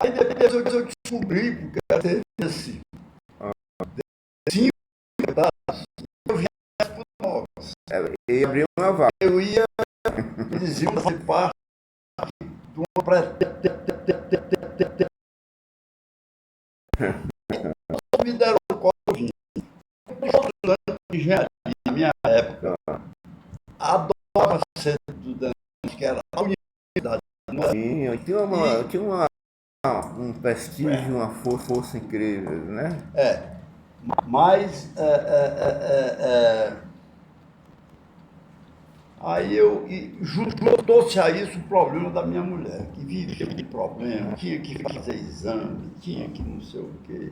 Aí depois eu descobri, porque era esse. Eu vinha por nós. E abriu uma vaga. Eu ia, eles iam fazer parte de uma me deram o código. Os estudantes de engenharia, na minha época, adorava ser estudante, que era a unidade. Sim, eu tinha um prestígio, uma força incrível, né? Mas aí juntou-se a isso o problema da minha mulher, que vivia de problema, tinha que fazer exame, tinha que não sei o quê.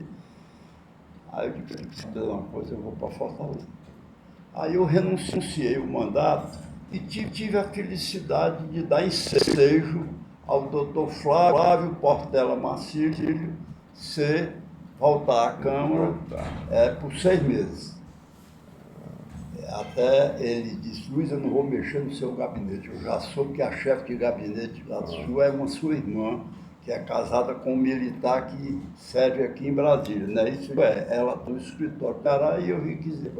Aí eu disse, se der uma coisa, eu vou para Fortaleza. Aí eu renunciei o mandato e tive a felicidade de dar ensejo ao doutor Flávio Portela Marcílio voltar à Câmara por 6 meses. Até ele disse, Luiz, eu não vou mexer no seu gabinete, eu já soube que a chefe de gabinete lá sua é uma sua irmã, que é casada com um militar que serve aqui em Brasília, né? Isso ela do escritório. Aí eu vi dizer,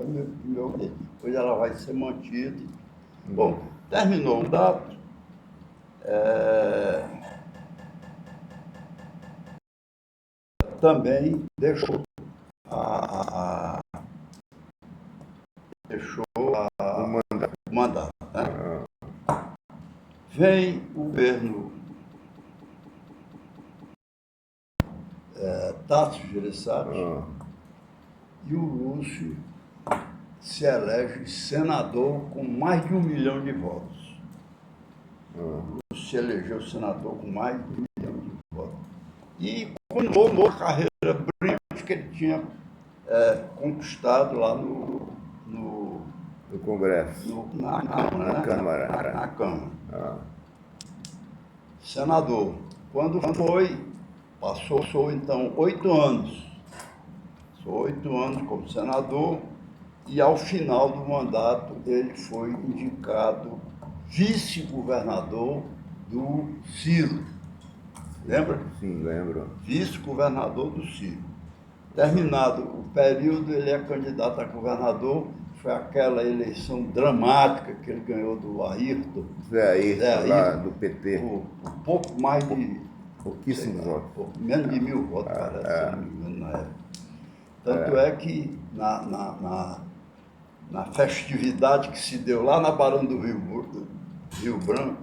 pois ela vai ser mantida. Bom, terminou o mandato. Também deixou o mandato. Né? Vem o governo Tasso Gereissati e o Lúcio se elege senador com mais de 1 milhão de votos. O Lúcio se elegeu senador com mais de 1 milhão de votos. E continuou a carreira brilhante que ele tinha conquistado lá no Congresso. Na Câmara. Na Câmara. Senador. Quando passou então 8 anos. Passou 8 anos como senador e ao final do mandato ele foi indicado vice-governador do Ciro. Lembra? Sim, lembro. Vice-governador do Ciro. Terminado o período, ele é candidato a governador. Foi aquela eleição dramática que ele ganhou do Ayrton. Zé Ayrton, lá do PT. Por pouco mais de... Pouquíssimos votos. Menos de 1.000 votos, parece, se não me engano, na época. Tanto é que na festividade que se deu lá na Barão do Rio Branco,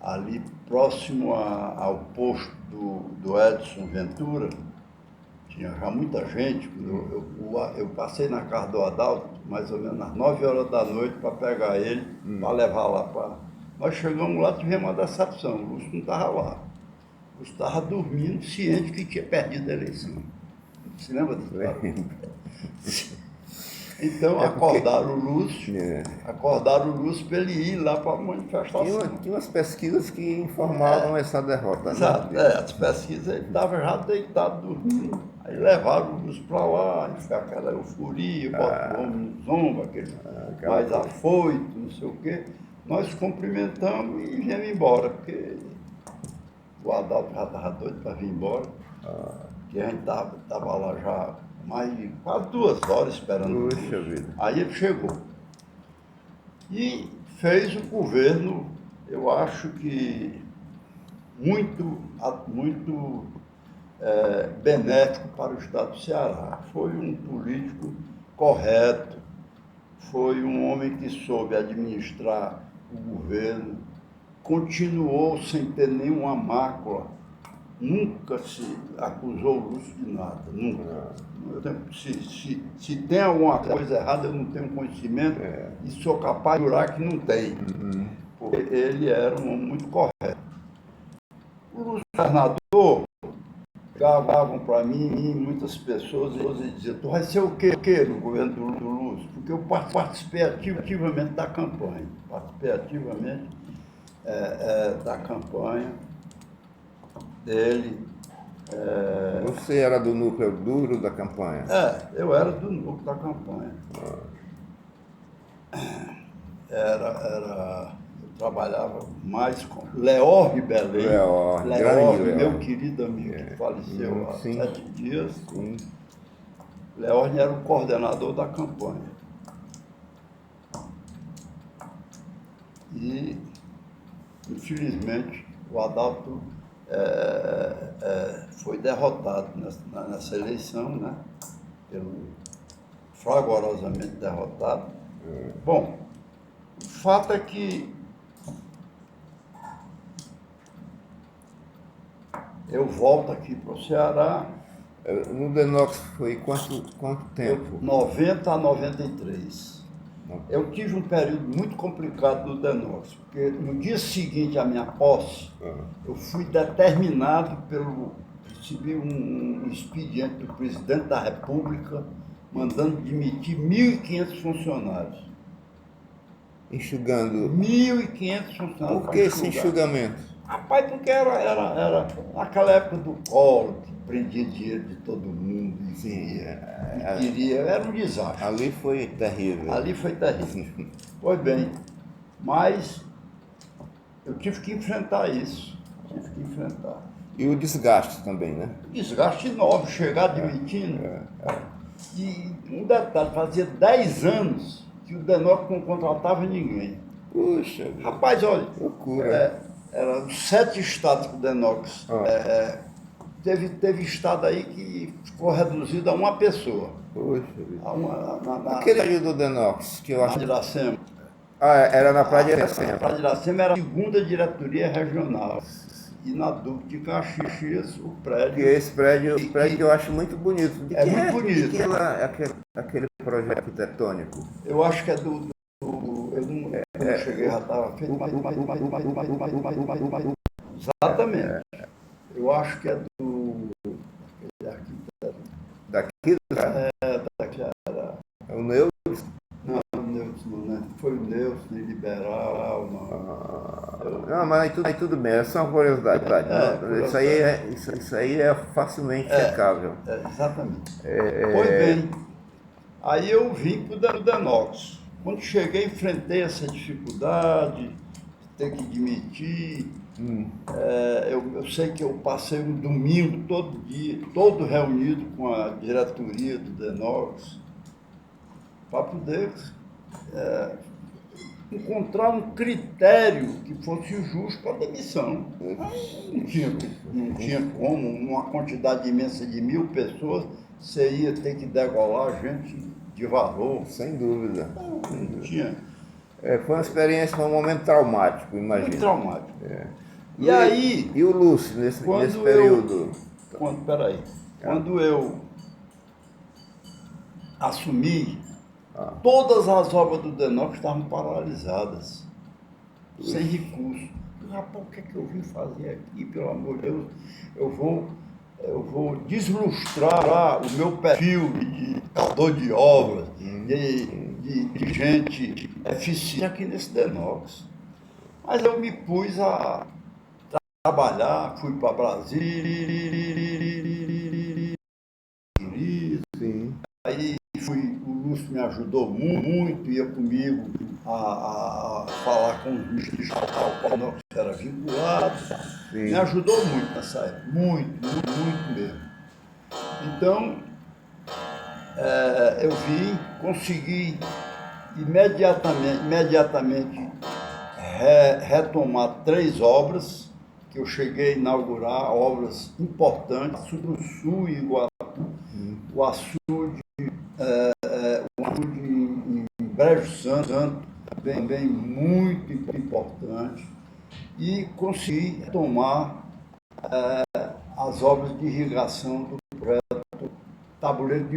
ali próximo ao posto do Edson Ventura, tinha já muita gente. Eu passei na casa do Adalto, mais ou menos às 9 horas da noite, para pegar ele, para levar lá para... Nós chegamos lá, tivemos uma decepção, o Lúcio não estava lá. O Lúcio estava dormindo, ciente que tinha perdido a eleição. Você lembra disso? Então acordaram o Lúcio, para ele ir lá para a manifestação. Tinha umas pesquisas que informavam essa derrota. Exato, né? as pesquisas, ele estava já deitado dormindo. Aí levaram o Lúcio para lá, e foi aquela euforia, bota o homem no ombro, aquele mais afoito, não sei o quê. Nós cumprimentamos e viemos embora, porque o Adalto já estava doido para vir embora. Que a gente estava lá já mais de quase 2 horas esperando. Puxa vida. Aí ele chegou. E fez o governo, eu acho que muito benéfico para o Estado do Ceará. Foi um político correto, foi um homem que soube administrar o governo, continuou sem ter nenhuma mácula. Nunca se acusou o Lúcio de nada, nunca. Se tem alguma coisa errada, eu não tenho conhecimento e sou capaz de jurar que não tem. Porque ele era um homem muito correto. O Lúcio governador, ligavam para mim muitas pessoas e diziam: tu vai ser o quê no governo do Lúcio? Porque eu participei ativamente da campanha. Da campanha dele. Você era do núcleo duro da campanha? Eu era do núcleo da campanha. Eu trabalhava mais com Leor Ribelém. Leor, meu querido amigo que faleceu há 7 dias. Sim. Leor era o coordenador da campanha. E, infelizmente, o Adalto foi derrotado nessa eleição, né? Fragorosamente derrotado. Bom, o fato é que eu volto aqui para o Ceará. No Denox foi quanto tempo? 90 a 93. Eu tive um período muito complicado do Denox, porque no dia seguinte à minha posse, eu fui determinado recebi um expediente do presidente da República mandando demitir 1.500 funcionários. Enxugando. 1.500 funcionários. Por que esse enxugamento? Rapaz, porque era naquela época do Collor, que prendia dinheiro de todo mundo. Sim, Era um desastre. ali foi terrível. Pois bem, mas eu tive que enfrentar isso. E o desgaste também, né? Desgaste enorme, chegar admitindo. E um detalhe, fazia 10 anos que o Denox não contratava ninguém. Puxa vida. Rapaz, olha, Loucura. eram 7 estados que o Denox. Teve estado aí que ficou reduzido a uma pessoa. Puxa vida. Aquele Aquele do Denox, que eu acho... de Iracema. Era na Praia de Iracema. A Praia de Iracema era a 2ª diretoria regional. E na Duque de Caxias, o prédio... Que esse prédio eu acho muito bonito. Muito bonito. Aquele projeto arquitetônico. Eu acho que é do eu não cheguei, já estava feito, exatamente. Eu acho que é do Daqui? daqui era... É o Neu? Não, né? Foi o Nelson, liberal, Não, mas aí tudo bem, é só uma curiosidade. Isso aí é facilmente checável. Exatamente. Pois bem, aí eu vim para o Denox. Quando cheguei, enfrentei essa dificuldade, ter que demitir. Eu sei que eu passei um domingo todo dia, todo reunido com a diretoria do Denox, para poder encontrar um critério que fosse justo para a demissão. Não tinha como, uma quantidade imensa de 1.000 pessoas, você ia ter que degolar gente de valor. Sem dúvida. Não tinha. Foi uma experiência, um momento traumático, imagina. Muito traumático. E Luiz, aí, e o Lúcio, nesse período? Quando eu assumi, todas as obras do Denox estavam paralisadas, sem recurso. Rapaz, o que é que eu vim fazer aqui, pelo amor de Deus? Eu vou deslustrar o meu perfil de autor de obras, de gente eficiente aqui nesse Denox. Mas eu me pus a trabalhar, fui para Brasília, Sim. aí o Lúcio me ajudou muito, ia comigo a falar com os ministros ao qual não era vinculado. Sim. Me ajudou muito nessa época, muito mesmo. Então, eu consegui imediatamente retomar 3 obras, que eu cheguei a inaugurar, obras importantes, sobre o Sul e Iguatu, o açude em Brejo Santo, também muito importante, e consegui retomar as obras de irrigação do projeto Tabuleiro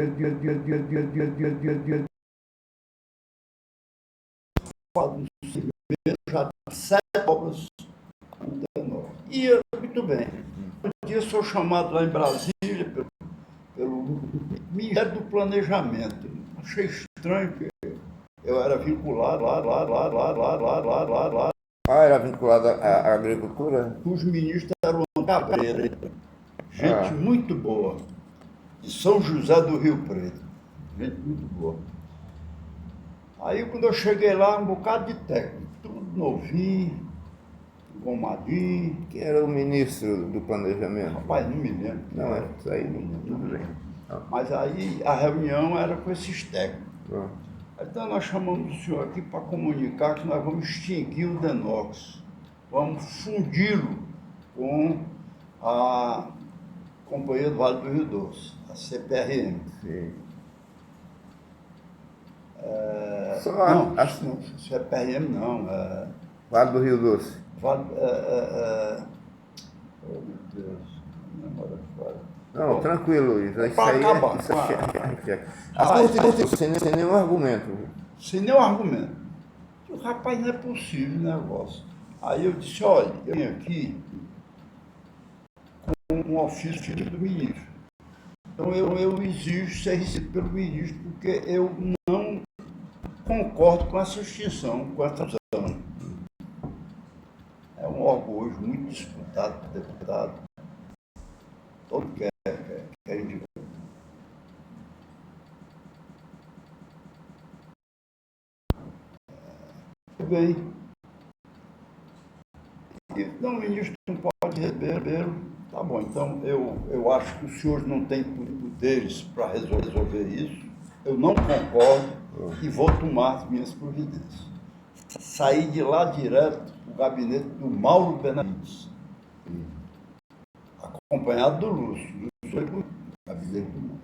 já 7 obras no Tenor. E muito bem. Um dia sou chamado lá em Brasília pelo Ministério do Planejamento. Achei estranho que eu era vinculado lá. Era vinculado à agricultura? Os ministros eram Cabreira, gente muito boa, de São José do Rio Preto, gente muito boa. Aí quando eu cheguei lá, um bocado de técnico, tudo novinho, engomadinho. Quem era o ministro do planejamento? Rapaz, não me lembro. Não, isso aí tudo bem. Mas aí a reunião era com esses técnicos. Pronto. Então nós chamamos o senhor aqui para comunicar que nós vamos extinguir o Denox, vamos fundi-lo com a Companhia do Vale do Rio Doce, a CPRM. Sim. Não, CPRM não. Vale do Rio Doce. Vale, oh meu Deus, memória fora. Não, tranquilo, Luiz. Isso aí acabar. Sem nenhum argumento. Sem nenhum argumento. O rapaz, não é possível o negócio. Aí eu disse, olha, eu vim aqui com um ofício do ministro. Então eu exijo ser recebido pelo ministro, porque eu não concordo com essa extinção, com essa zona. É um órgão hoje muito disputado por deputado. Todo quer indicar. Bem. Então, o ministro não pode receber. Tá bom, então eu acho que os senhores não têm poderes para resolver isso. Eu não concordo e vou tomar as minhas providências. Saí de lá direto para o gabinete do Mauro Benavides, acompanhado do Lúcio. Lúcio foi para o gabinete do Mauro.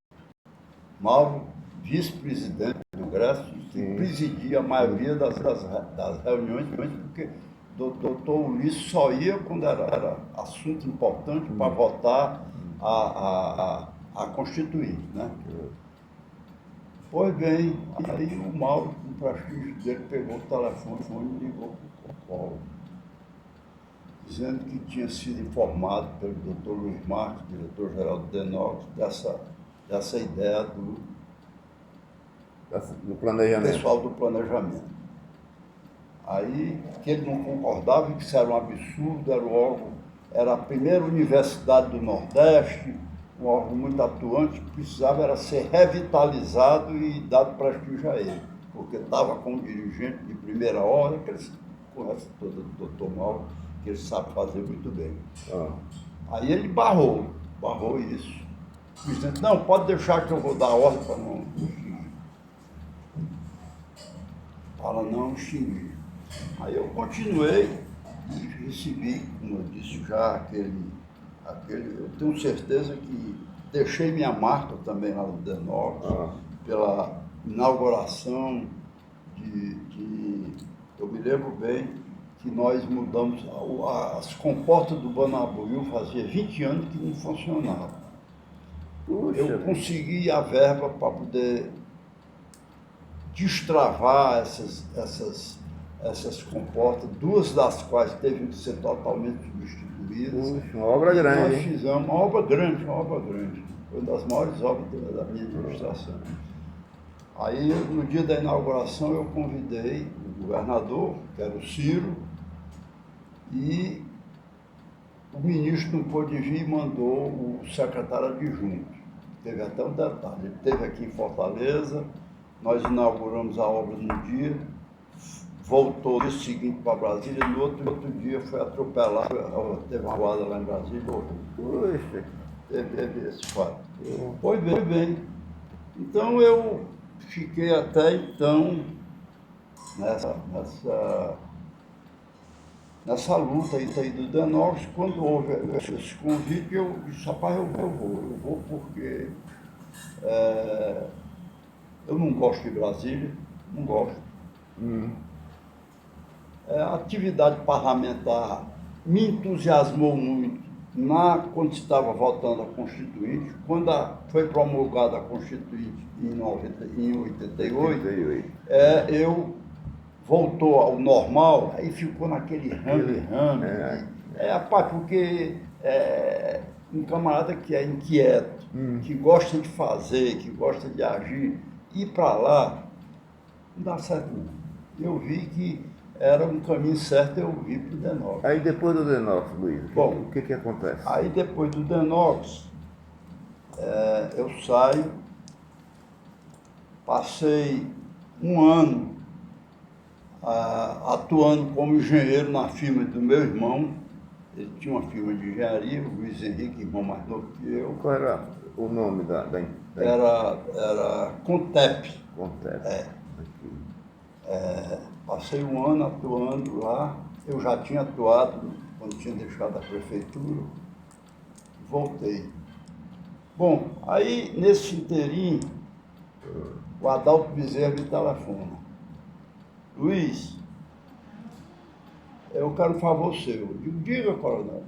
Mauro, vice-presidente do Congresso, que presidia a maioria das reuniões, porque o doutor Ulisses só ia quando era assunto importante para votar a Constituinte, né? Pois bem, aí o Mauro, com o prestígio dele, pegou o telefone e ligou para o Copol, dizendo que tinha sido informado pelo doutor Luiz Marques, diretor-geral do Denox, dessa ideia do planejamento. Pessoal do planejamento. Aí, que ele não concordava, que isso era um absurdo, era a primeira universidade do Nordeste, um órgão muito atuante, que precisava era ser revitalizado e dado prestígio a ele, porque estava com um dirigente de primeira ordem, que ele conhece todo o doutor Mauro, que ele sabe fazer muito bem. Aí ele barrou isso. O presidente, não, pode deixar que eu vou dar ordem para não extinguir. Aí eu continuei e recebi, como eu disse já, eu tenho certeza que deixei minha marca também lá no Denox, pela inauguração eu me lembro bem que nós mudamos, as comportas do Banabuiú fazia 20 anos que não funcionavam. Eu consegui a verba para poder destravar essas comportas, duas das quais teve que ser totalmente substituídas. Uma obra grande. Nós fizemos uma obra grande. Foi uma das maiores obras da minha administração. Aí, no dia da inauguração, eu convidei o governador, que era o Ciro, e o ministro não pôde vir e mandou o secretário adjunto. Teve até um detalhe, ele esteve aqui em Fortaleza, nós inauguramos a obra num dia, voltou no dia seguinte para Brasília, e no outro dia foi atropelado, teve uma guarda lá em Brasília, teve esse fato. Foi bem. Então eu fiquei até então nessa luta aí do Denox. Quando houve esse convite, eu disse, rapaz, eu vou porque eu não gosto de Brasília, não gosto. A atividade parlamentar me entusiasmou muito quando estava votando a Constituinte. Quando foi promulgada a Constituinte em 88, eu voltou ao normal, aí ficou naquele rame. Rapaz, porque um camarada que é inquieto, que gosta de fazer, que gosta de agir, ir para lá, não dá certo não. Eu vi que era um caminho certo, eu ir para o Denox. Aí depois do Denox, Luiz, Bom, o que acontece? Aí depois do Denox, eu saio, passei um ano atuando como engenheiro na firma do meu irmão. Ele tinha uma firma de engenharia, o Luiz Henrique, irmão mais novo que eu. Qual era o nome da Era Contep. Contep. Passei um ano atuando lá. Eu já tinha atuado quando tinha deixado a prefeitura. Voltei. Bom, aí nesse inteirinho, o Adalto Bezerra me telefona. Luiz, eu quero um favor seu. Eu digo, diga, coronel.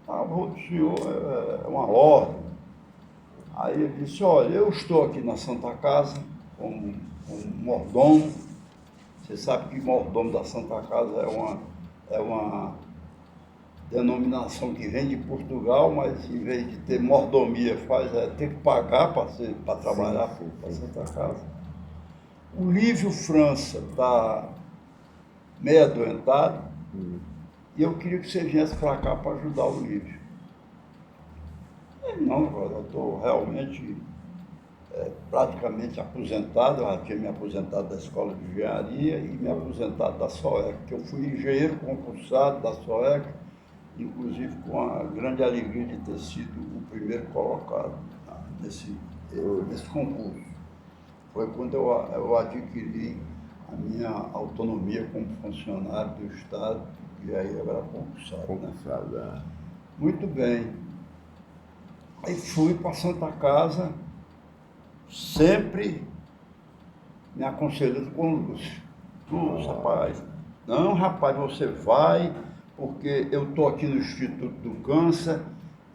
O favor do senhor é uma ordem. Aí ele disse, olha, eu estou aqui na Santa Casa como mordomo. Você sabe que mordomo da Santa Casa é uma denominação que vem de Portugal, mas em vez de ter mordomia, ter que pagar para trabalhar para a Santa Casa. O Lívio França está meio adoentado e eu queria que você viesse para cá para ajudar o Lívio. Não, eu estou realmente praticamente aposentado. Eu já tinha me aposentado da Escola de Engenharia e me aposentado da SOEC, que eu fui engenheiro concursado da SOEC, inclusive com a grande alegria de ter sido o primeiro colocado nesse concurso. Foi quando eu adquiri a minha autonomia como funcionário do Estado, e aí eu era concursado. Né? Muito bem. Aí fui para Santa Casa, sempre me aconselhando com o Lúcio. Lúcio, rapaz, não, rapaz, você vai, porque eu estou aqui no Instituto do Câncer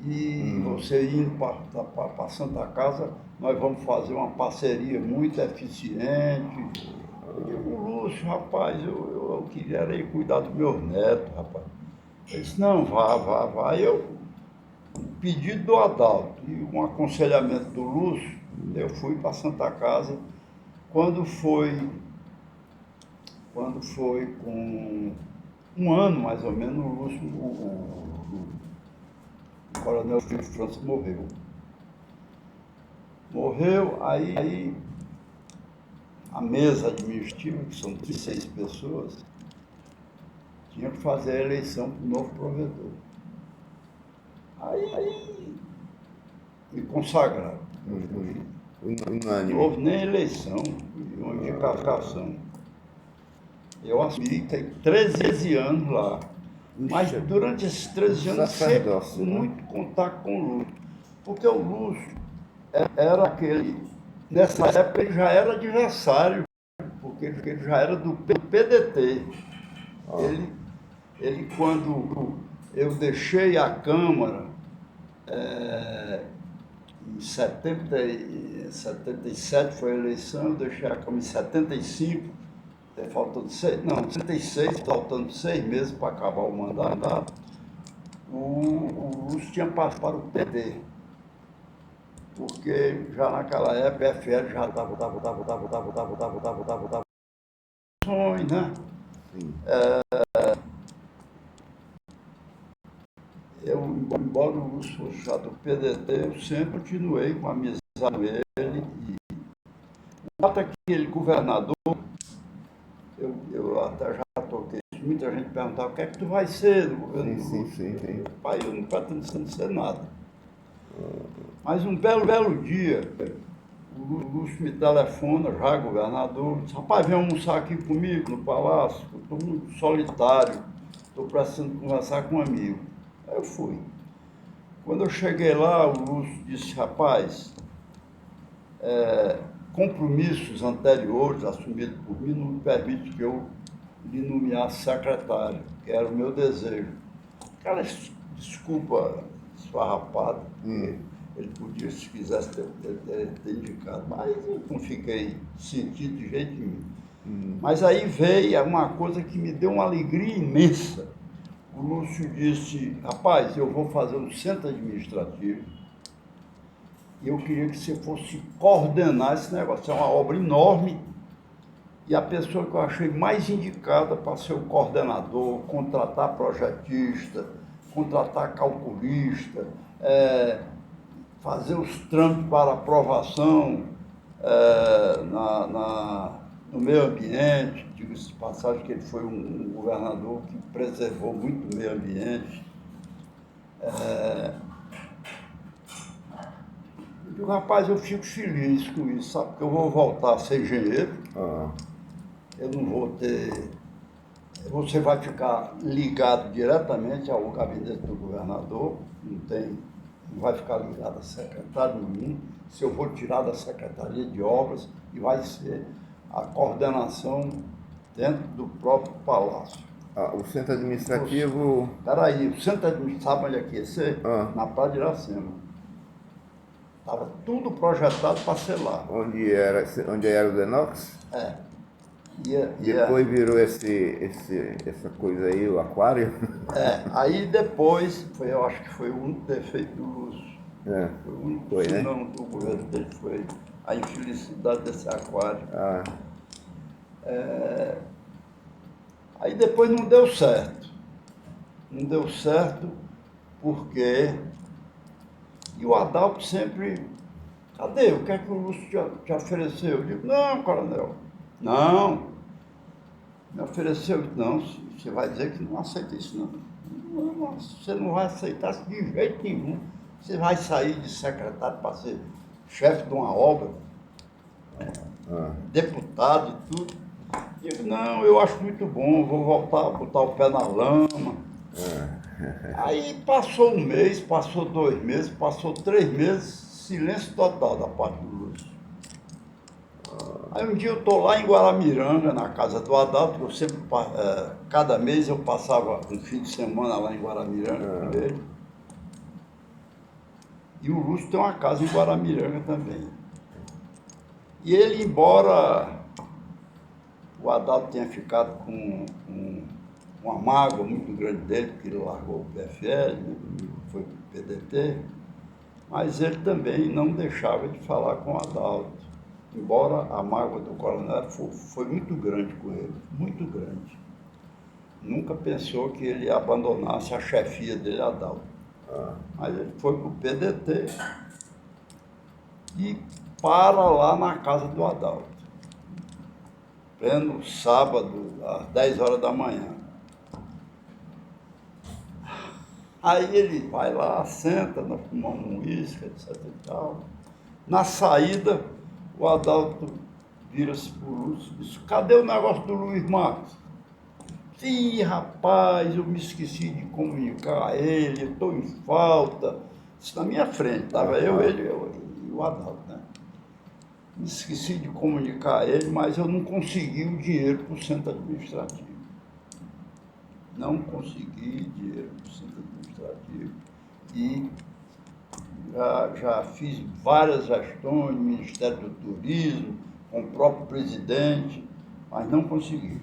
e você indo para Santa Casa, nós vamos fazer uma parceria muito eficiente. Eu digo, Lúcio, rapaz, eu queria ir cuidar dos meus netos, rapaz. Ele disse, não, vá. Eu, pedido do Adalto e um aconselhamento do Lúcio, eu fui para Santa Casa. Quando foi com um ano, mais ou menos, o Lúcio, o coronel Lívio França morreu. Aí a mesa administrativa, que são 16 pessoas, tinha que fazer a eleição para o novo provedor. Aí me consagraram. Não houve nem eleição, uma indicação. Eu assumi, tenho 13 anos lá. Mas durante esses 13 anos, sempre muito contato com o Lula. Porque o Lúcio era aquele... Nessa época ele já era adversário, porque ele já era do PDT. Ele, quando eu deixei a Câmara, em 77 foi a eleição, eu deixei a Câmara em 75, faltando 76, faltando 6 meses para acabar o mandato, o Lúcio tinha passado para o PD. Porque já naquela época a FL já estava né? Sim. Embora o Lúcio fosse já do PDT, eu sempre continuei com a amizade com ele. Até que ele, governador, eu até já toquei isso, muita gente perguntava: o que é que tu vai ser do governo do Lúcio? Sim. Pai, eu não pretendo ser nada. Mas um belo dia, o Lúcio me telefona, já governador, diz: rapaz, vem almoçar aqui comigo no palácio, eu estou muito solitário, estou precisando conversar com um amigo. Aí eu fui. Quando eu cheguei lá, o Lúcio disse: rapaz, compromissos anteriores assumidos por mim não me permitem que eu lhe nomeasse secretário, que era o meu desejo. Aquela desculpa esfarrapada, ele podia, se quisesse, ter indicado, mas eu não fiquei sentido de jeito nenhum. Mas aí veio uma coisa que me deu uma alegria imensa. O Lúcio disse: rapaz, eu vou fazer um centro administrativo e eu queria que você fosse coordenar esse negócio. É uma obra enorme e a pessoa que eu achei mais indicada para ser o coordenador, contratar projetista, contratar calculista, fazer os trâmites para aprovação no meio ambiente. Digo-se de passagem que ele foi um governador que preservou muito o meio ambiente. Eu digo: rapaz, eu fico feliz com isso, sabe? Porque eu vou voltar a ser engenheiro, eu não vou ter... Você vai ficar ligado diretamente ao gabinete do governador, não vai ficar ligado a secretário nenhum. Se eu vou tirar da Secretaria de Obras e vai ser a coordenação dentro do próprio palácio. O centro administrativo... Peraí, o centro administrativo, sabe onde é que ia ser? Na Praia de Iracema. Estava tudo projetado para ser lá. Onde era o Denox? Depois virou essa coisa aí, o aquário? Aí depois, eu acho que foi o único defeito do Lúcio. Foi o único, né? Não, do governo dele foi a infelicidade desse aquário. Aí depois não deu certo. Não deu certo porque... E o Adalto sempre: cadê? O que é que o Lúcio te ofereceu? Eu digo: não, coronel. Não. Me ofereceu. Não, você vai dizer que não aceita isso, não. Não, você não vai aceitar isso de jeito nenhum. Você vai sair de secretário para ser chefe de uma obra, deputado e tudo. Eu digo: não, eu acho muito bom, vou voltar a botar o pé na lama. Aí passou um mês, passou 2 meses, passou 3 meses, silêncio total da parte do Lúcio. Aí um dia eu estou lá em Guaramiranga, na casa do Adalto, eu sempre, cada mês eu passava um fim de semana lá em Guaramiranga com ele. E o Lúcio tem uma casa em Guaramiranga também. E ele, embora o Adalto tenha ficado com uma mágoa muito grande dele, porque ele largou o PFL, né? Foi para o PDT, mas ele também não deixava de falar com o Adalto, embora a mágoa do coronel foi muito grande com ele, muito grande. Nunca pensou que ele abandonasse a chefia dele, Adalto. Mas ele foi para o PDT e para lá na casa do Adalto, pleno sábado, às 10 horas da manhã. Aí ele vai lá, senta, nós fumamos um uísque, etc e tal. Na saída, o Adalto vira-se para o Lúcio e diz: cadê o negócio do Luiz Marcos? Sim, rapaz, eu me esqueci de comunicar a ele, eu estou em falta, Isso na minha frente, estava eu, ele e o Adalto, né? Me esqueci de comunicar a ele, mas eu não consegui o dinheiro para o centro administrativo. Não consegui dinheiro para o centro administrativo. E já fiz várias gestões no Ministério do Turismo, com o próprio presidente, mas não consegui.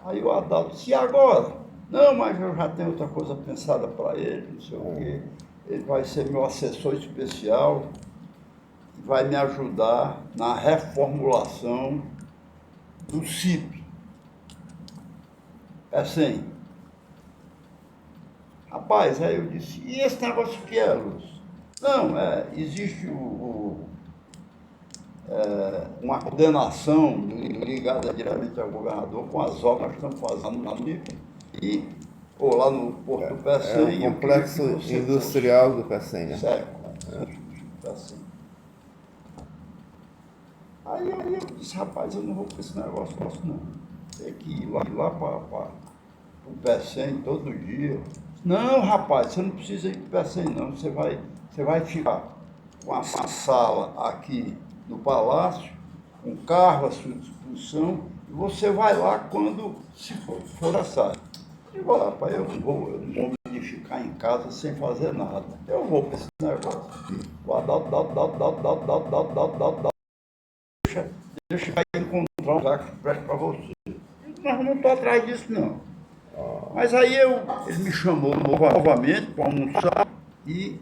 Aí o Adalto disse, e agora? Não, mas eu já tenho outra coisa pensada para ele, não sei o quê. Ele vai ser meu assessor especial e vai me ajudar na reformulação do CIP. É assim. Rapaz, aí eu disse, e esse negócio que é, Lúcio? Não, existe uma coordenação ligada diretamente ao governador com as obras que estamos fazendo lá no NIP ou lá no Porto do Pecém. É o complexo industrial do Pecém, né? Certo. Aí eu disse, rapaz, eu não vou para esse negócio não. Tem que ir lá para o Pecém todo dia. Não, rapaz, você não precisa ir para o Pecém não. Você vai ficar com a sala aqui no palácio, com carro à sua disposição, e você vai lá quando se for assado. Eu digo, rapaz, eu não vou de ficar em casa sem fazer nada. Eu vou para esse negócio. O Adalto, deixa eu encontrar um lugar que preste para você. Mas não estou atrás disso, não. Mas aí ele me chamou novamente para almoçar e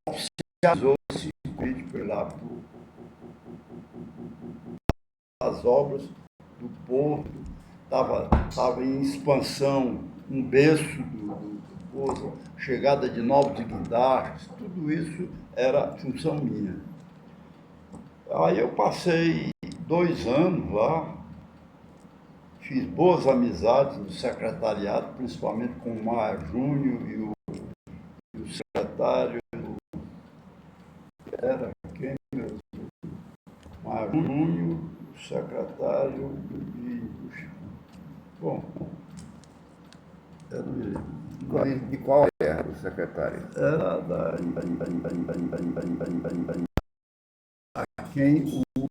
oficializou esse convite para ir lá para as obras do porto. Estava em expansão um berço do porto, chegada de novos guindastes, tudo isso era função minha. Aí eu passei 2 anos lá, fiz boas amizades no secretariado, principalmente com o Maia Júnior e o secretário era quem mesmo? Maia Júnior, o secretário de... Bom, eu não me lembro. De qual era o secretário? Era a quem o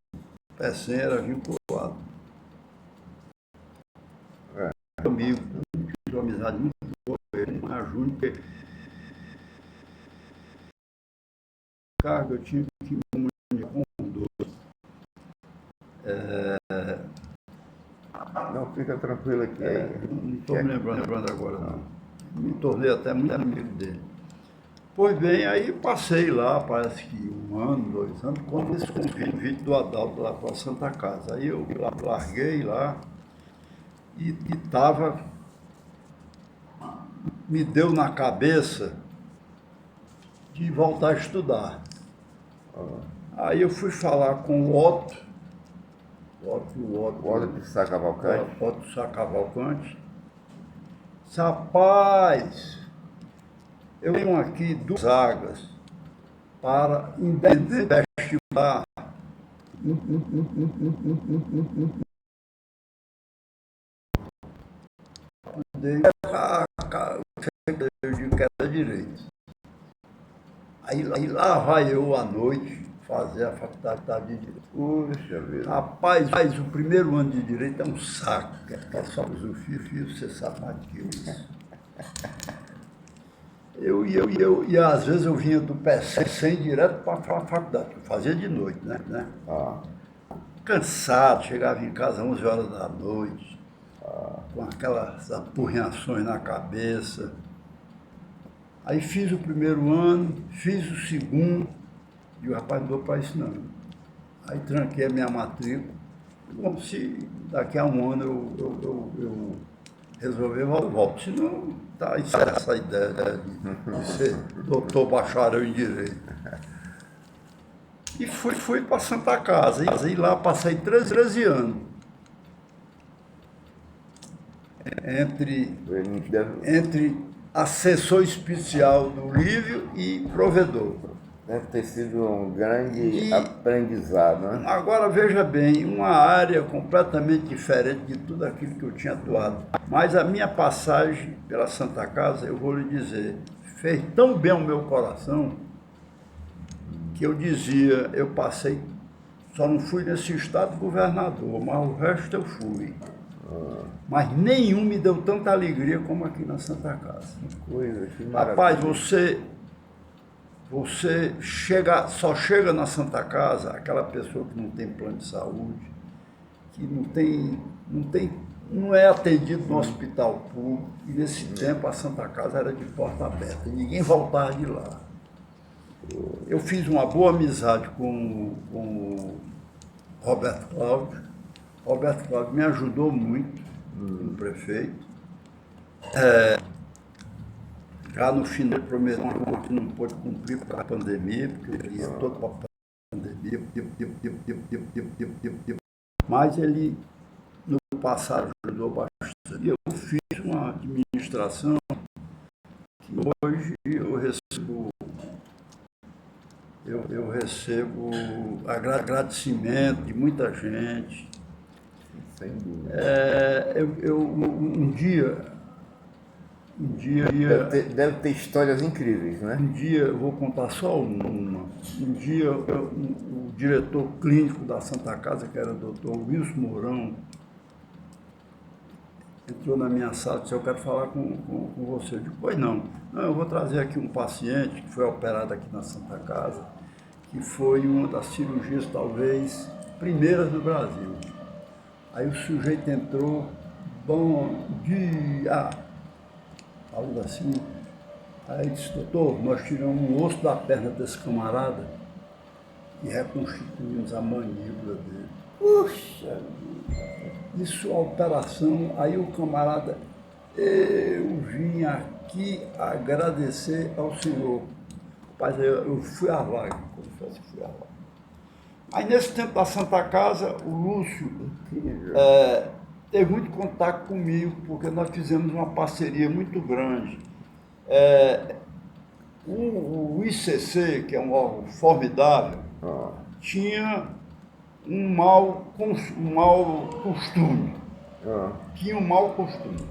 Pecém era vinculado. Amigo, tive uma amizade muito boa com ele, Maia Júnior, porque cargo eu tinha que me comunicar com os dois. Não, fica tranquilo aqui. Não estou me lembrando agora, não. Me tornei até muito amigo dele. Pois bem, aí passei lá, parece que 1 ano, 2 anos, quando esse convite do Adalto lá para a Santa Casa. Aí eu larguei lá e estava... Me deu na cabeça de voltar a estudar. Aí eu fui falar com o Otto de Sá Cavalcante. Otto Sá Cavalcante. Rapaz, eu tenho aqui 2 vagas para vestibular. Eu digo que era direito. Aí lá vai eu à noite fazer a faculdade de Direito. Puxa vida. Rapaz, o primeiro ano de Direito é um saco. É só filosofia, você sabe mais do que isso. E às vezes eu vinha do Pecém direto para a faculdade, eu fazia de noite, né? Cansado, chegava em casa às 11 horas da noite, com aquelas apurreações na cabeça. Aí fiz o primeiro ano, fiz o segundo, e o rapaz não deu para isso não. Aí tranquei a minha matrícula. Bom, se daqui a 1 ano eu resolver, eu volto. Se não, tá essa ideia de ser doutor bacharel em Direito. E fui para Santa Casa. E lá passei 13 anos. Entre assessor especial do Lívio e provedor. Deve ter sido um grande E- aprendizado, né? Agora veja bem, uma área completamente diferente de tudo aquilo que eu tinha atuado. Mas a minha passagem pela Santa Casa, eu vou lhe dizer, fez tão bem ao meu coração que eu dizia, eu passei, só não fui nesse estado governador, mas o resto eu fui. Mas nenhum me deu tanta alegria como aqui na Santa Casa. Que coisa, que maravilha. Rapaz, você só chega na Santa Casa aquela pessoa que não tem plano de saúde, que não é atendido no hospital público, e nesse tempo a Santa Casa era de porta aberta, ninguém voltava de lá. Eu fiz uma boa amizade com o Roberto Cláudio. Roberto Cláudio me ajudou muito, o prefeito. Já no fim ele prometeu uma coisa que não pôde cumprir por causa da pandemia, porque ele ia todo para a pandemia. Mas ele, no passado, ajudou bastante. Eu fiz uma administração que hoje eu recebo agradecimento de muita gente. Sem dúvida. Um dia Deve ter histórias incríveis, né? Um dia, eu vou contar só uma. Um dia, o diretor clínico da Santa Casa, que era o doutor Wilson Mourão, entrou na minha sala e disse, eu quero falar com você. Eu digo, pois não. Não, eu vou trazer aqui um paciente que foi operado aqui na Santa Casa, que foi uma das cirurgias, talvez, primeiras do Brasil. Aí o sujeito entrou, bom dia, algo assim. Aí disse, doutor, nós tiramos um osso da perna desse camarada e reconstituímos a mandíbula dele. Puxa, isso a operação, aí o camarada, eu vim aqui agradecer ao senhor. Rapaz, eu fui à lágrima, confesso que fui à lágrima. Aí nesse tempo da Santa Casa, o Lúcio teve muito contato comigo, porque nós fizemos uma parceria muito grande. O ICC, que é um órgão formidável, tinha um mau costume. Tinha um mau costume.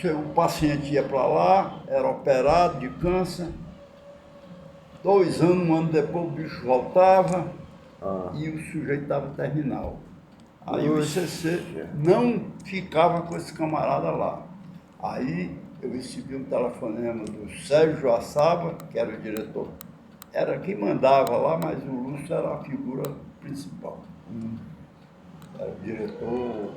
O paciente ia para lá, era operado de câncer, 2 anos, 1 ano depois o bicho voltava e o sujeito estava terminal. Aí o ICC não ficava com esse camarada lá. Aí eu recebi um telefonema do Sérgio Joaçaba, que era o diretor, era quem mandava lá, mas o Lúcio era a figura principal. Era o diretor,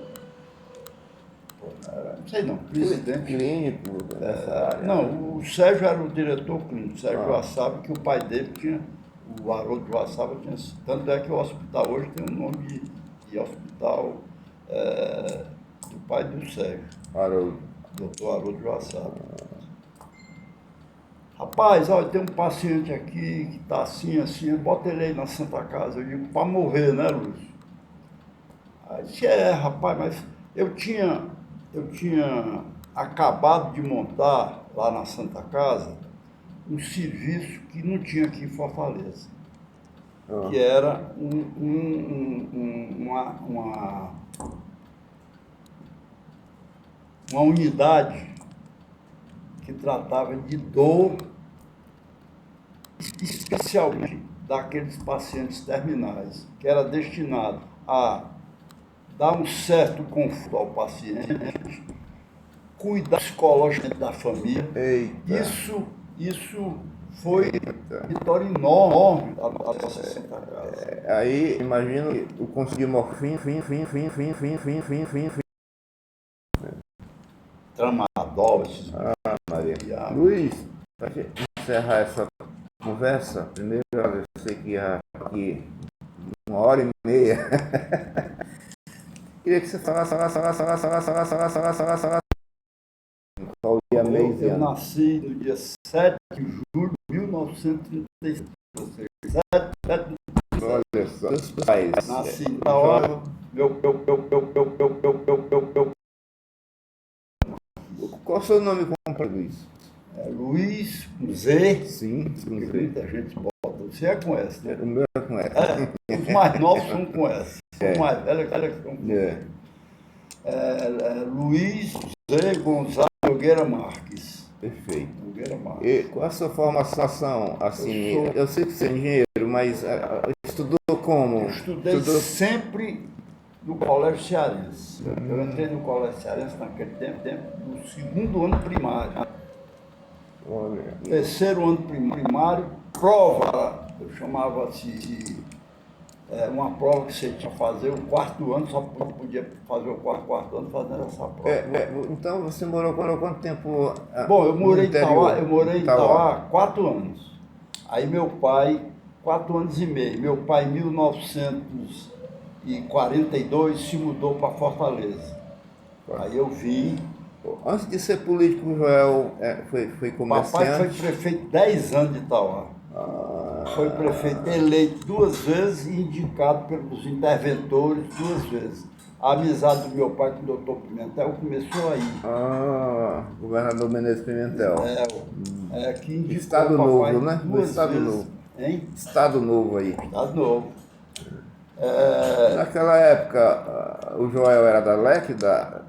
não sei não, presidente. Clínico dessa área. Não, o Sérgio era o diretor clínico, Sérgio Joaçaba, que o pai dele tinha, o Haroldo Joaçaba tinha, tanto é que o hospital hoje tem o nome de hospital do pai do Sérgio. Haroldo. Doutor Haroldo Joaçaba. Rapaz, olha, tem um paciente aqui que está assim, assim, bota ele aí na Santa Casa. Eu digo, para morrer, né, Lúcio? Aí disse, rapaz, mas eu tinha acabado de montar lá na Santa Casa um serviço que não tinha aqui em Fortaleza, que era uma unidade que tratava de dor, especialmente daqueles pacientes terminais, que era destinado a dar um certo conforto ao paciente, cuidar psicologicamente da família. Eita. Isso foi uma vitória enorme da nossa Santa Casa. Aí, imagino que o consumo de morfina, Tramadol, esses Maria. Luiz, para encerrar essa conversa, primeiro eu agradecer que aqui 1h30. Queria que você falasse qual dia, mês e Eu ano. nasci no dia 7 de julho de 1936. Olha só, os pais. Nasci na hora, Qual o seu nome completo, Luiz? Luiz, com Z, Sim, porque muita gente bota Você é com S, né? O meu é com essa. Os mais novos são com S. Os mais velhos são com S. Luiz José Gonçalves Nogueira Marques. Perfeito. Nogueira Marques. E qual a sua formação, assim, eu sei que você é engenheiro, mas estudou como? Estudei sempre no Colégio Cearense. Eu entrei no Colégio Cearense naquele tempo no 2º ano primário. Olha, 3º ano primário, prova, eu chamava-se de uma prova que você tinha que fazer o 4º ano, só podia fazer o quarto ano fazendo essa prova. então você morou quanto tempo? Bom, eu morei no em Itauá 4 anos. Aí meu pai, 4 anos e meio. Meu pai, em 1942, se mudou para Fortaleza. Aí eu vim. Antes de ser político, o Joel foi comerciante? Papai foi prefeito 10 anos de Itauá. Foi prefeito eleito 2 vezes e indicado pelos interventores 2 vezes. A amizade do meu pai com o doutor Pimentel começou aí. Governador Menezes Pimentel. Que indicou Estado o papai Novo, né? 2 Estado vezes. Novo. Hein? Estado Novo aí. Estado Novo. Naquela época, o Joel era da LEC, da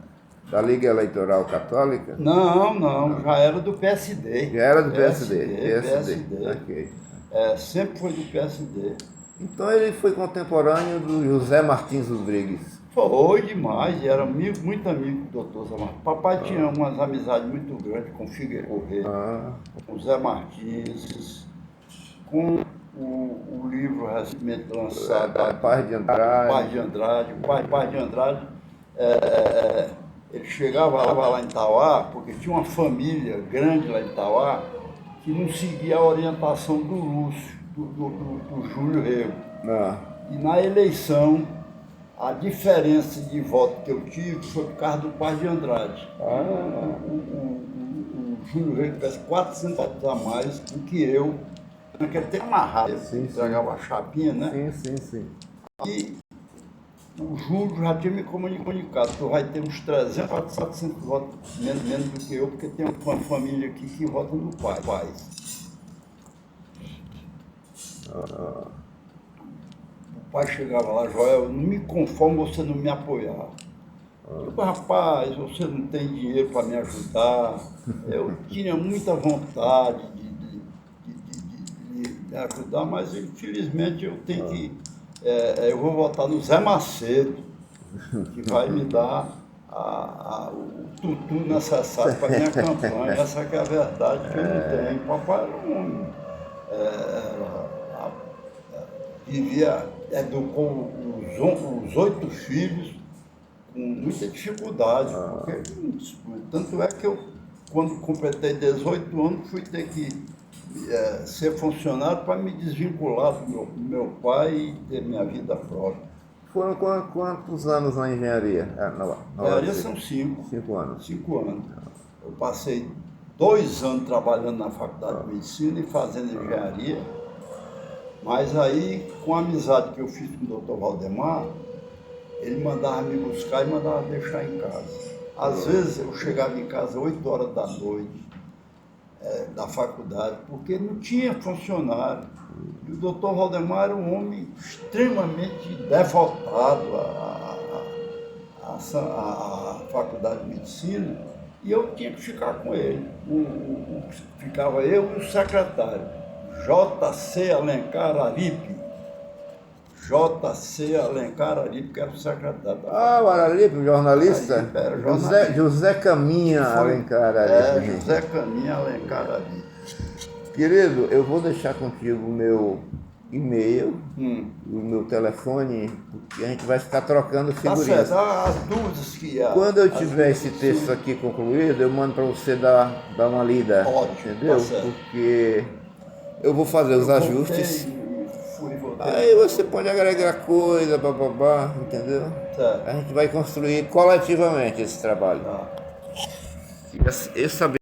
Liga Eleitoral Católica? Não, já era do PSD. Já era do PSD. PSD. Ok. Sempre foi do PSD. Então ele foi contemporâneo do José Martins Rodrigues. Foi demais, era muito amigo do doutor Zé Martins. Papai tinha umas amizades muito grandes com Figueiredo, com o Zé Martins, com o livro recentemente lançado, Paz de Andrade. Paz de Andrade. Ele chegava lá em Itauá, porque tinha uma família grande lá em Itauá, que não seguia a orientação do Lúcio, do Júlio Rego. E na eleição, a diferença de voto que eu tive foi por causa do Paz de Andrade. O Júlio Rego fez 400 votos a mais do que eu. Naquele tempo amarrado, entregava a chapinha, né? Sim. E o Júlio já tinha me comunicado que vai ter uns 300, 400 votos menos do que eu, porque tem uma família aqui que vota no pai. O pai chegava lá, Joel, eu não me conformo você não me apoiar. Eu digo, rapaz, você não tem dinheiro para me ajudar. Eu tinha muita vontade de ajudar, mas infelizmente eu tenho que... eu vou votar no Zé Macedo, que vai me dar o tutu necessário para a minha campanha. Essa que é a verdade que eu não tenho. Papai era um homem, educou os 8 filhos com muita dificuldade. Porque, tanto é que eu, quando completei 18 anos, fui ter que ser funcionário para me desvincular do meu pai e ter minha vida própria. Foram quantos anos na engenharia? Na engenharia são 5. 5 anos. 5 anos. Eu passei 2 anos trabalhando na faculdade de medicina e fazendo engenharia, mas aí, com a amizade que eu fiz com o doutor Valdemar, ele mandava me buscar e mandava deixar em casa. Às vezes eu chegava em casa 8 horas da noite, da faculdade, porque não tinha funcionário. E o doutor Valdemar era um homem extremamente devotado à faculdade de medicina, e eu tinha que ficar com ele. Ficava eu e o secretário, J.C. Alencar Aripe. J.C. Alencar Aripe, que era o secretário. O Araripe, o jornalista? Aripe era jornalista. José Caminha Alencar Aripe. José Caminha Alencar Aripe. Querido, eu vou deixar contigo o meu e-mail, o meu telefone, porque a gente vai ficar trocando figurinhas. Tá certo, as dúvidas que há. Quando eu tiver esse texto aqui concluído, eu mando para você dar uma lida. Ótimo, entendeu? tá certo. Porque eu vou fazer os ajustes. Voltei. Aí você pode agregar coisa, bababá, entendeu? Certo. A gente vai construir coletivamente esse trabalho. Tá. E saber